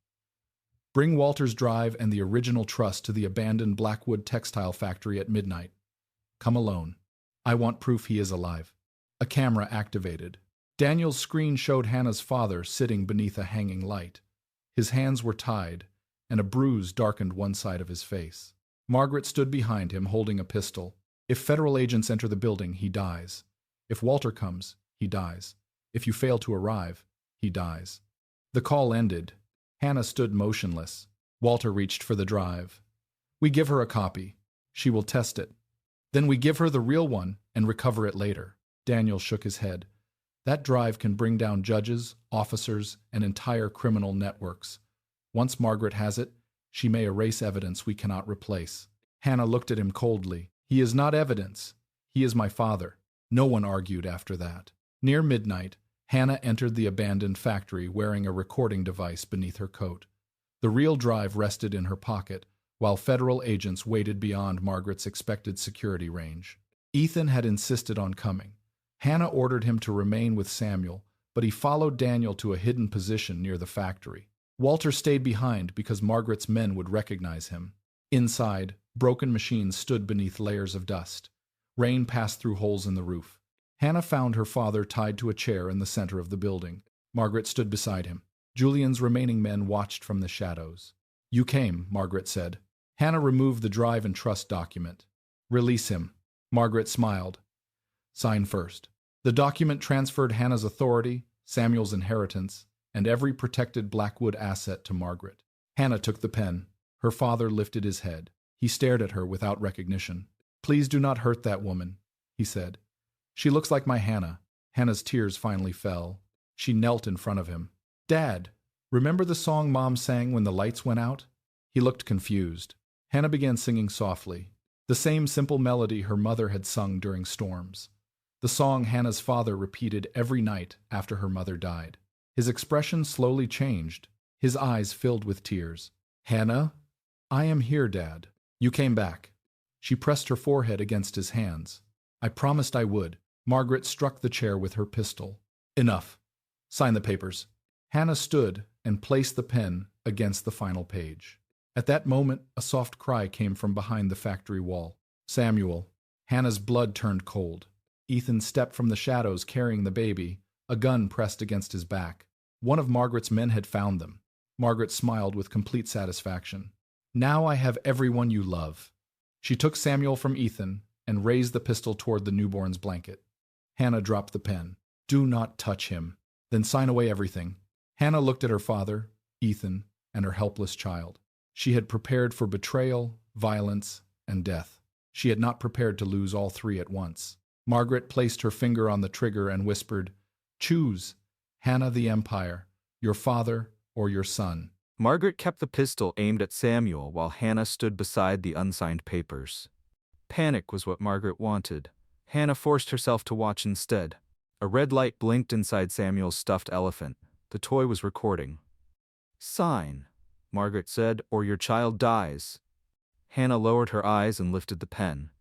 Bring Walter's drive and the original truss to the abandoned Blackwood textile factory at midnight. Come alone. I want proof he is alive. A camera activated. Daniel's screen showed Hannah's father sitting beneath a hanging light. His hands were tied, and a bruise darkened one side of his face. Margaret stood behind him, holding a pistol. If federal agents enter the building, he dies. If Walter comes, he dies. If you fail to arrive, he dies. The call ended. Hannah stood motionless. Walter reached for the drive. We give her a copy. She will test it. Then we give her the real one and recover it later. Daniel shook his head. That drive can bring down judges, officers, and entire criminal networks. Once Margaret has it, she may erase evidence we cannot replace. Hannah looked at him coldly. He is not evidence. He is my father. No one argued after that. Near midnight, Hannah entered the abandoned factory wearing a recording device beneath her coat. The real drive rested in her pocket, while federal agents waited beyond Margaret's expected security range. Ethan had insisted on coming. Hannah ordered him to remain with Samuel, but he followed Daniel to a hidden position near the factory. Walter stayed behind because Margaret's men would recognize him. Inside, broken machines stood beneath layers of dust. Rain passed through holes in the roof. Hannah found her father tied to a chair in the center of the building. Margaret stood beside him. Julian's remaining men watched from the shadows. You came, Margaret said. Hannah removed the drive and trust document. Release him. Margaret smiled. Sign first. The document transferred Hannah's authority, Samuel's inheritance, and every protected Blackwood asset to Margaret. Hannah took the pen. Her father lifted his head. He stared at her without recognition. Please do not hurt that woman, he said. She looks like my Hannah. Hannah's tears finally fell. She knelt in front of him. Dad, remember the song Mom sang when the lights went out? He looked confused. Hannah began singing softly, the same simple melody her mother had sung during storms. The song Hannah's father repeated every night after her mother died. His expression slowly changed. His eyes filled with tears. Hannah, I am here, Dad. You came back. She pressed her forehead against his hands. I promised I would. Margaret struck the chair with her pistol. Enough. Sign the papers. Hannah stood and placed the pen against the final page. At that moment, a soft cry came from behind the factory wall. Samuel. Hannah's blood turned cold. Ethan stepped from the shadows carrying the baby, a gun pressed against his back. One of Margaret's men had found them. Margaret smiled with complete satisfaction. Now I have everyone you love. She took Samuel from Ethan and raised the pistol toward the newborn's blanket. Hannah dropped the pen. Do not touch him. Then sign away everything. Hannah looked at her father, Ethan, and her helpless child. She had prepared for betrayal, violence, and death. She had not prepared to lose all three at once. Margaret placed her finger on the trigger and whispered, Choose, Hannah the Empire, your father or your son. Margaret kept the pistol aimed at Samuel while Hannah stood beside the unsigned papers. Panic was what Margaret wanted. Hannah forced herself to watch instead. A red light blinked inside Samuel's stuffed elephant. The toy was recording. Sign, Margaret said, or your child dies. Hannah lowered her eyes and lifted the pen.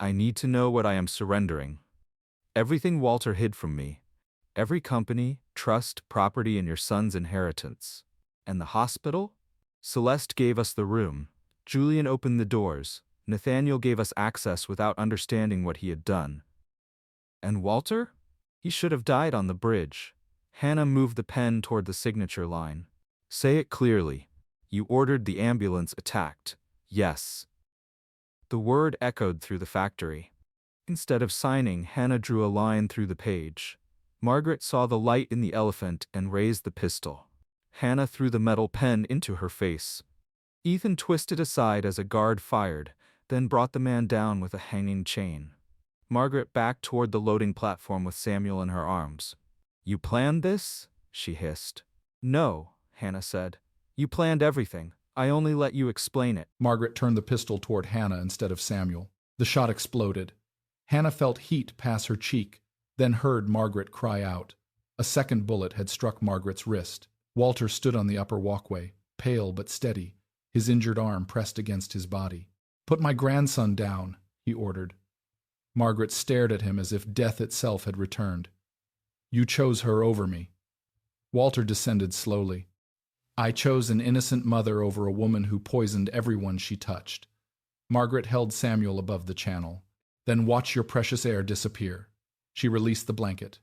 I need to know what I am surrendering. Everything Walter hid from me. Every company, trust, property, and your son's inheritance. And the hospital? Celeste gave us the room. Julian opened the doors. Nathaniel gave us access without understanding what he had done. And Walter? He should have died on the bridge. Hannah moved the pen toward the signature line. Say it clearly. You ordered the ambulance attacked. Yes. The word echoed through the factory. Instead of signing, Hannah drew a line through the page. Margaret saw the light in the elephant and raised the pistol. Hannah threw the metal pen into her face. Ethan twisted aside as a guard fired, then brought the man down with a hanging chain. Margaret backed toward the loading platform with Samuel in her arms. You planned this? She hissed. No, Hannah said. You planned everything. I only let you explain it. Margaret turned the pistol toward Hannah instead of Samuel. The shot exploded. Hannah felt heat pass her cheek, then heard Margaret cry out. A second bullet had struck Margaret's wrist. Walter stood on the upper walkway, pale but steady, his injured arm pressed against his body. Put my grandson down, he ordered. Margaret stared at him as if death itself had returned. You chose her over me. Walter descended slowly. I chose an innocent mother over a woman who poisoned everyone she touched. Margaret held Samuel above the channel. Then watch your precious heir disappear. She released the blanket.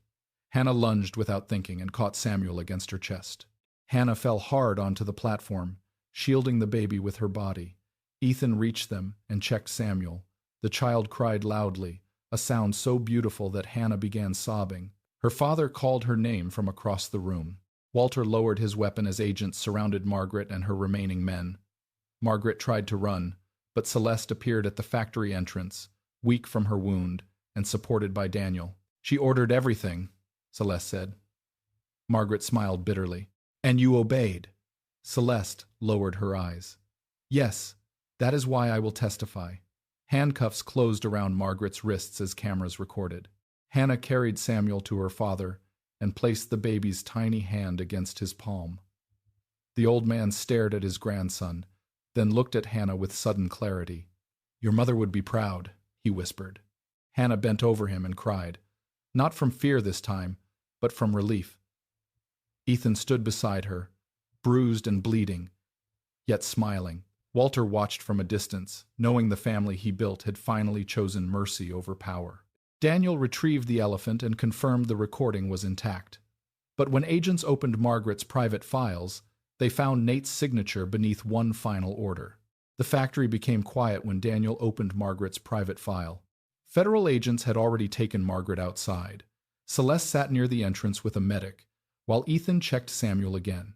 Hannah lunged without thinking and caught Samuel against her chest. Hannah fell hard onto the platform, shielding the baby with her body. Ethan reached them and checked Samuel. The child cried loudly, a sound so beautiful that Hannah began sobbing. Her father called her name from across the room. Walter lowered his weapon as agents surrounded Margaret and her remaining men. Margaret tried to run, but Celeste appeared at the factory entrance, weak from her wound and supported by Daniel. She ordered everything, Celeste said. Margaret smiled bitterly. And you obeyed. Celeste lowered her eyes. Yes, that is why I will testify. Handcuffs closed around Margaret's wrists as cameras recorded. Hannah carried Samuel to her father and placed the baby's tiny hand against his palm. The old man stared at his grandson, then looked at Hannah with sudden clarity. Your mother would be proud, he whispered. Hannah bent over him and cried, not from fear this time, but from relief. Ethan stood beside her, bruised and bleeding, yet smiling. Walter watched from a distance, knowing the family he built had finally chosen mercy over power. Daniel retrieved the elephant and confirmed the recording was intact. But when agents opened Margaret's private files, they found Nate's signature beneath one final order. The factory became quiet when Daniel opened Margaret's private file. Federal agents had already taken Margaret outside. Celeste sat near the entrance with a medic, while Ethan checked Samuel again.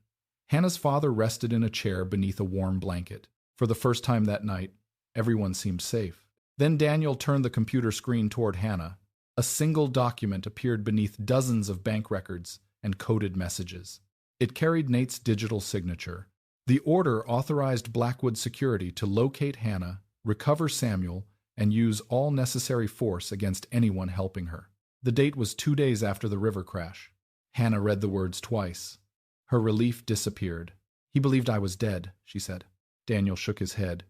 Hannah's father rested in a chair beneath a warm blanket. For the first time that night, everyone seemed safe. Then Daniel turned the computer screen toward Hannah. A single document appeared beneath dozens of bank records and coded messages. It carried Nate's digital signature. The order authorized Blackwood security to locate Hannah, recover Samuel, and use all necessary force against anyone helping her. The date was 2 days after the river crash. Hannah read the words twice. Her relief disappeared. He believed I was dead, she said. Daniel shook his head.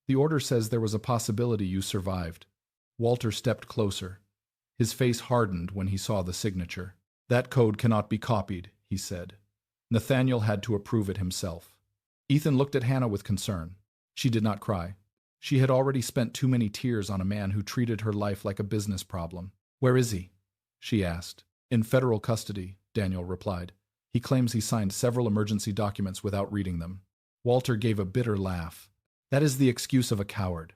The order says there was a possibility you survived. Walter stepped closer. His face hardened when he saw the signature. That code cannot be copied, he said. Nathaniel had to approve it himself. Ethan looked at Hannah with concern. She did not cry. She had already spent too many tears on a man who treated her life like a business problem. Where is he? She asked. In federal custody, Daniel replied. He claims he signed several emergency documents without reading them. Walter gave a bitter laugh. That is the excuse of a coward.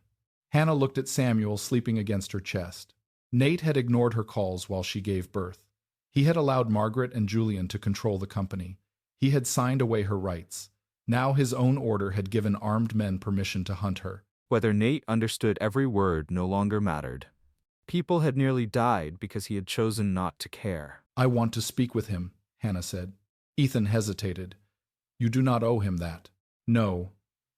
Hannah looked at Samuel sleeping against her chest. Nate had ignored her calls while she gave birth. He had allowed Margaret and Julian to control the company. He had signed away her rights. Now his own order had given armed men permission to hunt her. Whether Nate understood every word no longer mattered. People had nearly died because he had chosen not to care. I want to speak with him, Hannah said. Ethan hesitated. You do not owe him that. No,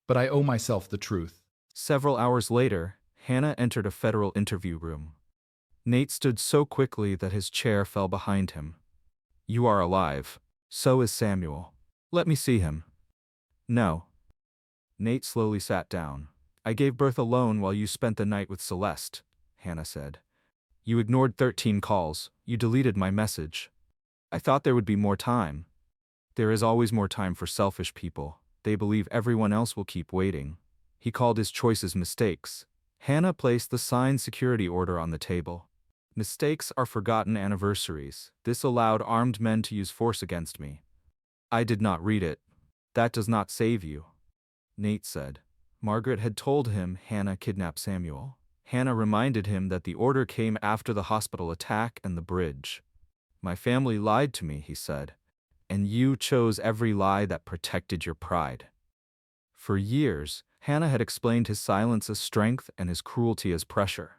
but I owe myself the truth. Several hours later, Hannah entered a federal interview room. Nate stood so quickly that his chair fell behind him. You are alive. So is Samuel. Let me see him. No. Nate slowly sat down. I gave birth alone while you spent the night with Celeste, Hannah said. You ignored 13 calls. You deleted my message. I thought there would be more time. There is always more time for selfish people. They believe everyone else will keep waiting. He called his choices mistakes. Hannah placed the signed security order on the table. Mistakes are forgotten anniversaries. This allowed armed men to use force against me. I did not read it. That does not save you, Nate said. Margaret had told him Hannah kidnapped Samuel. Hannah reminded him that the order came after the hospital attack and the bridge. My family lied to me, he said, and you chose every lie that protected your pride. For years, Hannah had explained his silence as strength and his cruelty as pressure.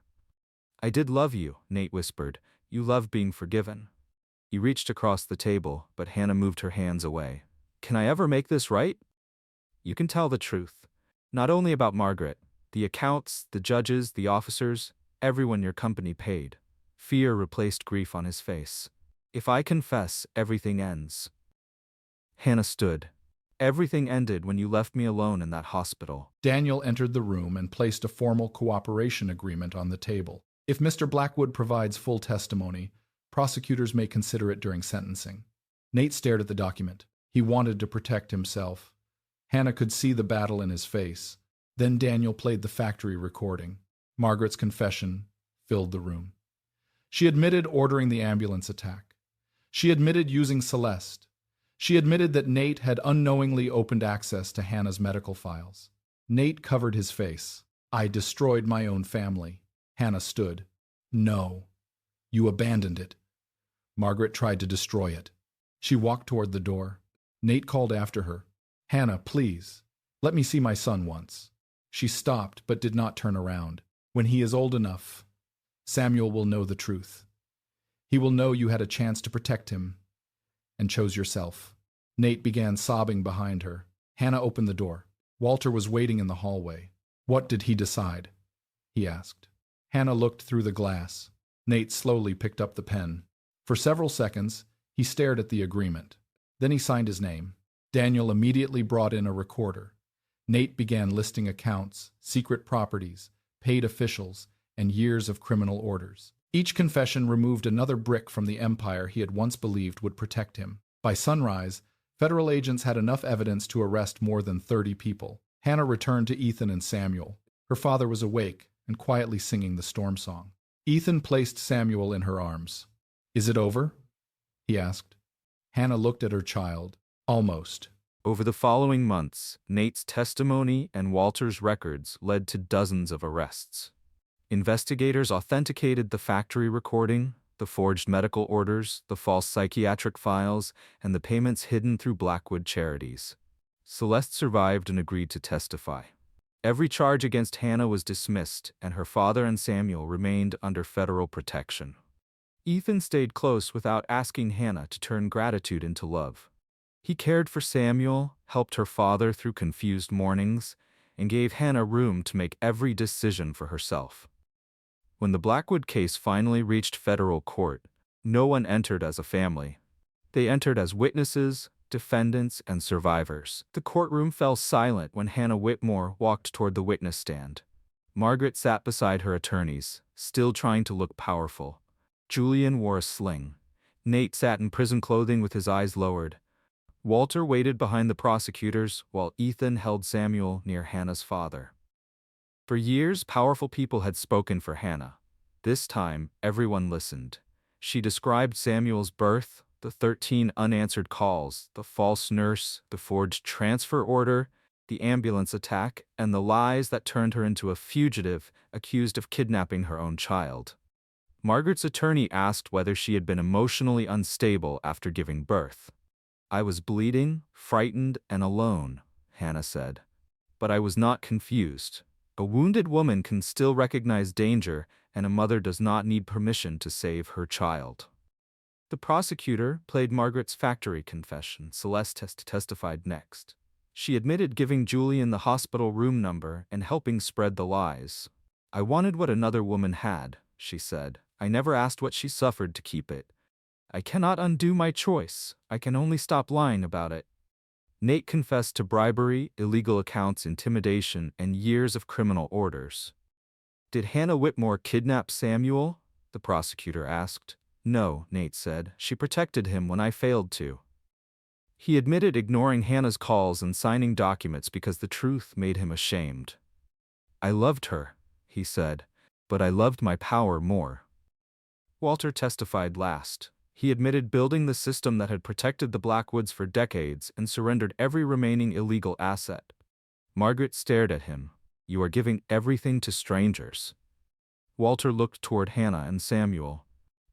I did love you, Nate whispered. You loved being forgiven. He reached across the table, but Hannah moved her hands away. Can I ever make this right? You can tell the truth. Not only about Margaret, the accounts, the judges, the officers, everyone your company paid. Fear replaced grief on his face. If I confess, everything ends. Hannah stood. Everything ended when you left me alone in that hospital. Daniel entered the room and placed a formal cooperation agreement on the table. If Mr. Blackwood provides full testimony, prosecutors may consider it during sentencing. Nate stared at the document. He wanted to protect himself. Hannah could see the battle in his face. Then Daniel played the factory recording. Margaret's confession filled the room. She admitted ordering the ambulance attack. She admitted using Celeste. She admitted that Nate had unknowingly opened access to Hannah's medical files. Nate covered his face. "I destroyed my own family." Hannah stood. "No. You abandoned it." Margaret tried to destroy it. She walked toward the door. Nate called after her. "Hannah, please. Let me see my son once." She stopped but did not turn around. "When he is old enough, Samuel will know the truth. He will know you had a chance to protect him and chose yourself." Nate began sobbing behind her. Hannah opened the door. Walter was waiting in the hallway. "What did he decide?" he asked. Hannah looked through the glass. Nate slowly picked up the pen. For several seconds, he stared at the agreement. Then he signed his name. Daniel immediately brought in a recorder. Nate began listing accounts, secret properties, paid officials, and years of criminal orders. Each confession removed another brick from the empire he had once believed would protect him. By sunrise, federal agents had enough evidence to arrest more than 30 people. Hannah returned to Ethan and Samuel. Her father was awake and quietly singing the storm song. Ethan placed Samuel in her arms. "Is it over?" he asked. Hannah looked at her child. "Almost." Over the following months, Nate's testimony and Walter's records led to dozens of arrests. Investigators authenticated the factory recording, the forged medical orders, the false psychiatric files, and the payments hidden through Blackwood charities. Celeste survived and agreed to testify. Every charge against Hannah was dismissed, and her father and Samuel remained under federal protection. Ethan stayed close without asking Hannah to turn gratitude into love. He cared for Samuel, helped her father through confused mornings, and gave Hannah room to make every decision for herself. When the Blackwood case finally reached federal court, no one entered as a family. They entered as witnesses, defendants, and survivors. The courtroom fell silent when Hannah Whitmore walked toward the witness stand. Margaret sat beside her attorneys, still trying to look powerful. Julian wore a sling. Nate sat in prison clothing with his eyes lowered. Walter waited behind the prosecutors while Ethan held Samuel near Hannah's father. For years, powerful people had spoken for Hannah. This time, everyone listened. She described Samuel's birth, the 13 unanswered calls, the false nurse, the forged transfer order, the ambulance attack, and the lies that turned her into a fugitive accused of kidnapping her own child. Margaret's attorney asked whether she had been emotionally unstable after giving birth. "I was bleeding, frightened, and alone," Hannah said. "But I was not confused. A wounded woman can still recognize danger, and a mother does not need permission to save her child." The prosecutor played Margaret's factory confession. Celeste testified next. She admitted giving Julian the hospital room number and helping spread the lies. "I wanted what another woman had," she said. "I never asked what she suffered to keep it. I cannot undo my choice. I can only stop lying about it." Nate confessed to bribery, illegal accounts, intimidation, and years of criminal orders. "Did Hannah Whitmore kidnap Samuel?" the prosecutor asked. "No," Nate said. "She protected him when I failed to." He admitted ignoring Hannah's calls and signing documents because the truth made him ashamed. "I loved her," he said, "but I loved my power more." Walter testified last. He admitted building the system that had protected the Blackwoods for decades and surrendered every remaining illegal asset. Margaret stared at him. "You are giving everything to strangers." Walter looked toward Hannah and Samuel.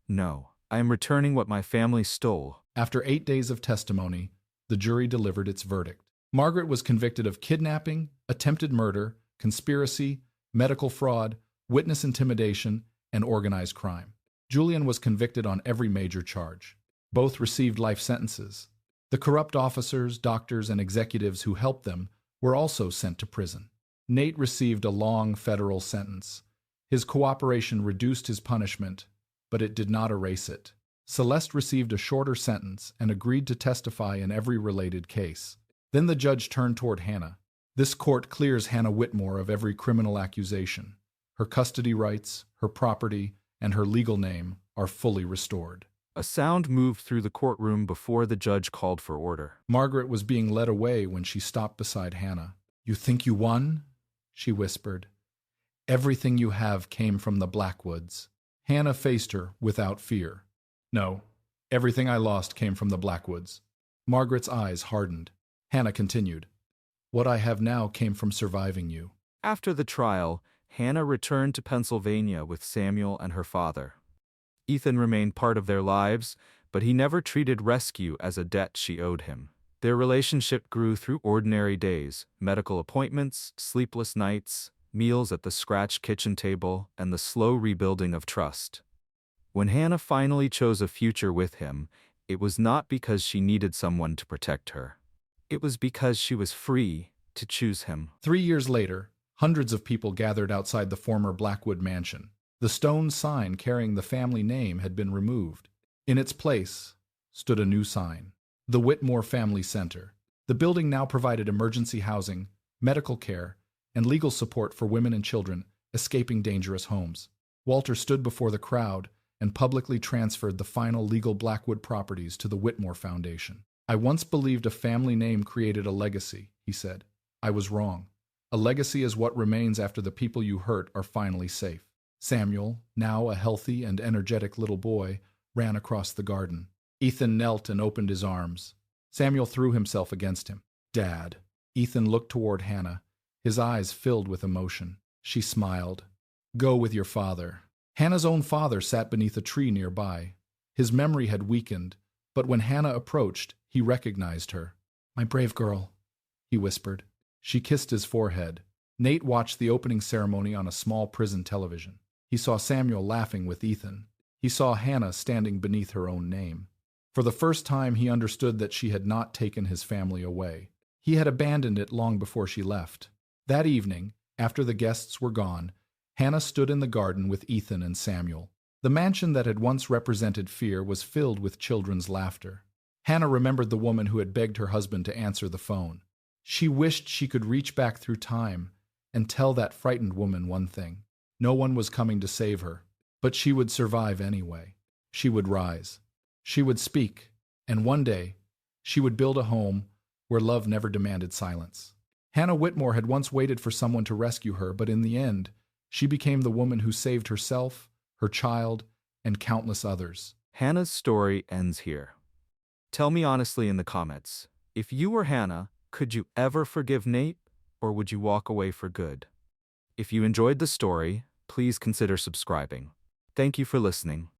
"No, I am returning what my family stole." After 8 days of testimony, the jury delivered its verdict. Margaret was convicted of kidnapping, attempted murder, conspiracy, medical fraud, witness intimidation, and organized crime. Julian was convicted on every major charge. Both received life sentences. The corrupt officers, doctors, and executives who helped them were also sent to prison. Nate received a long federal sentence. His cooperation reduced his punishment, but it did not erase it. Celeste received a shorter sentence and agreed to testify in every related case. Then the judge turned toward Hannah. "This court clears Hannah Whitmore of every criminal accusation. Her custody rights, her property, and her legal name are fully restored." A sound moved through the courtroom before the judge called for order. Margaret was being led away when she stopped beside Hannah. "You think you won?" she whispered. "Everything you have came from the Blackwoods." Hannah faced her without fear. "No, everything I lost came from the Blackwoods." Margaret's eyes hardened. Hannah continued, "What I have now came from surviving you." After the trial, Hannah returned to Pennsylvania with Samuel and her father. Ethan remained part of their lives, but he never treated rescue as a debt she owed him. Their relationship grew through ordinary days, medical appointments, sleepless nights, meals at the scratch kitchen table, and the slow rebuilding of trust. When Hannah finally chose a future with him, it was not because she needed someone to protect her. It was because she was free to choose him. 3 years later, hundreds of people gathered outside the former Blackwood mansion. The stone sign carrying the family name had been removed. In its place stood a new sign, the Whitmore Family Center. The building now provided emergency housing, medical care, and legal support for women and children escaping dangerous homes. Walter stood before the crowd and publicly transferred the final legal Blackwood properties to the Whitmore Foundation. "I once believed a family name created a legacy," he said. "I was wrong. A legacy is what remains after the people you hurt are finally safe." Samuel, now a healthy and energetic little boy, ran across the garden. Ethan knelt and opened his arms. Samuel threw himself against him. "Dad." Ethan looked toward Hannah, his eyes filled with emotion. She smiled. "Go with your father." Hannah's own father sat beneath a tree nearby. His memory had weakened, but when Hannah approached, he recognized her. "My brave girl," he whispered. She kissed his forehead. Nate watched the opening ceremony on a small prison television. He saw Samuel laughing with Ethan. He saw Hannah standing beneath her own name. For the first time, he understood that she had not taken his family away. He had abandoned it long before she left. That evening, after the guests were gone, Hannah stood in the garden with Ethan and Samuel. The mansion that had once represented fear was filled with children's laughter. Hannah remembered the woman who had begged her husband to answer the phone. She wished she could reach back through time and tell that frightened woman one thing. No one was coming to save her, but she would survive anyway. She would rise. She would speak, and one day, she would build a home where love never demanded silence. Hannah Whitmore had once waited for someone to rescue her, but in the end, she became the woman who saved herself, her child, and countless others. Hannah's story ends here. Tell me honestly in the comments, if you were Hannah, could you ever forgive Nate, or would you walk away for good? If you enjoyed the story, please consider subscribing. Thank you for listening.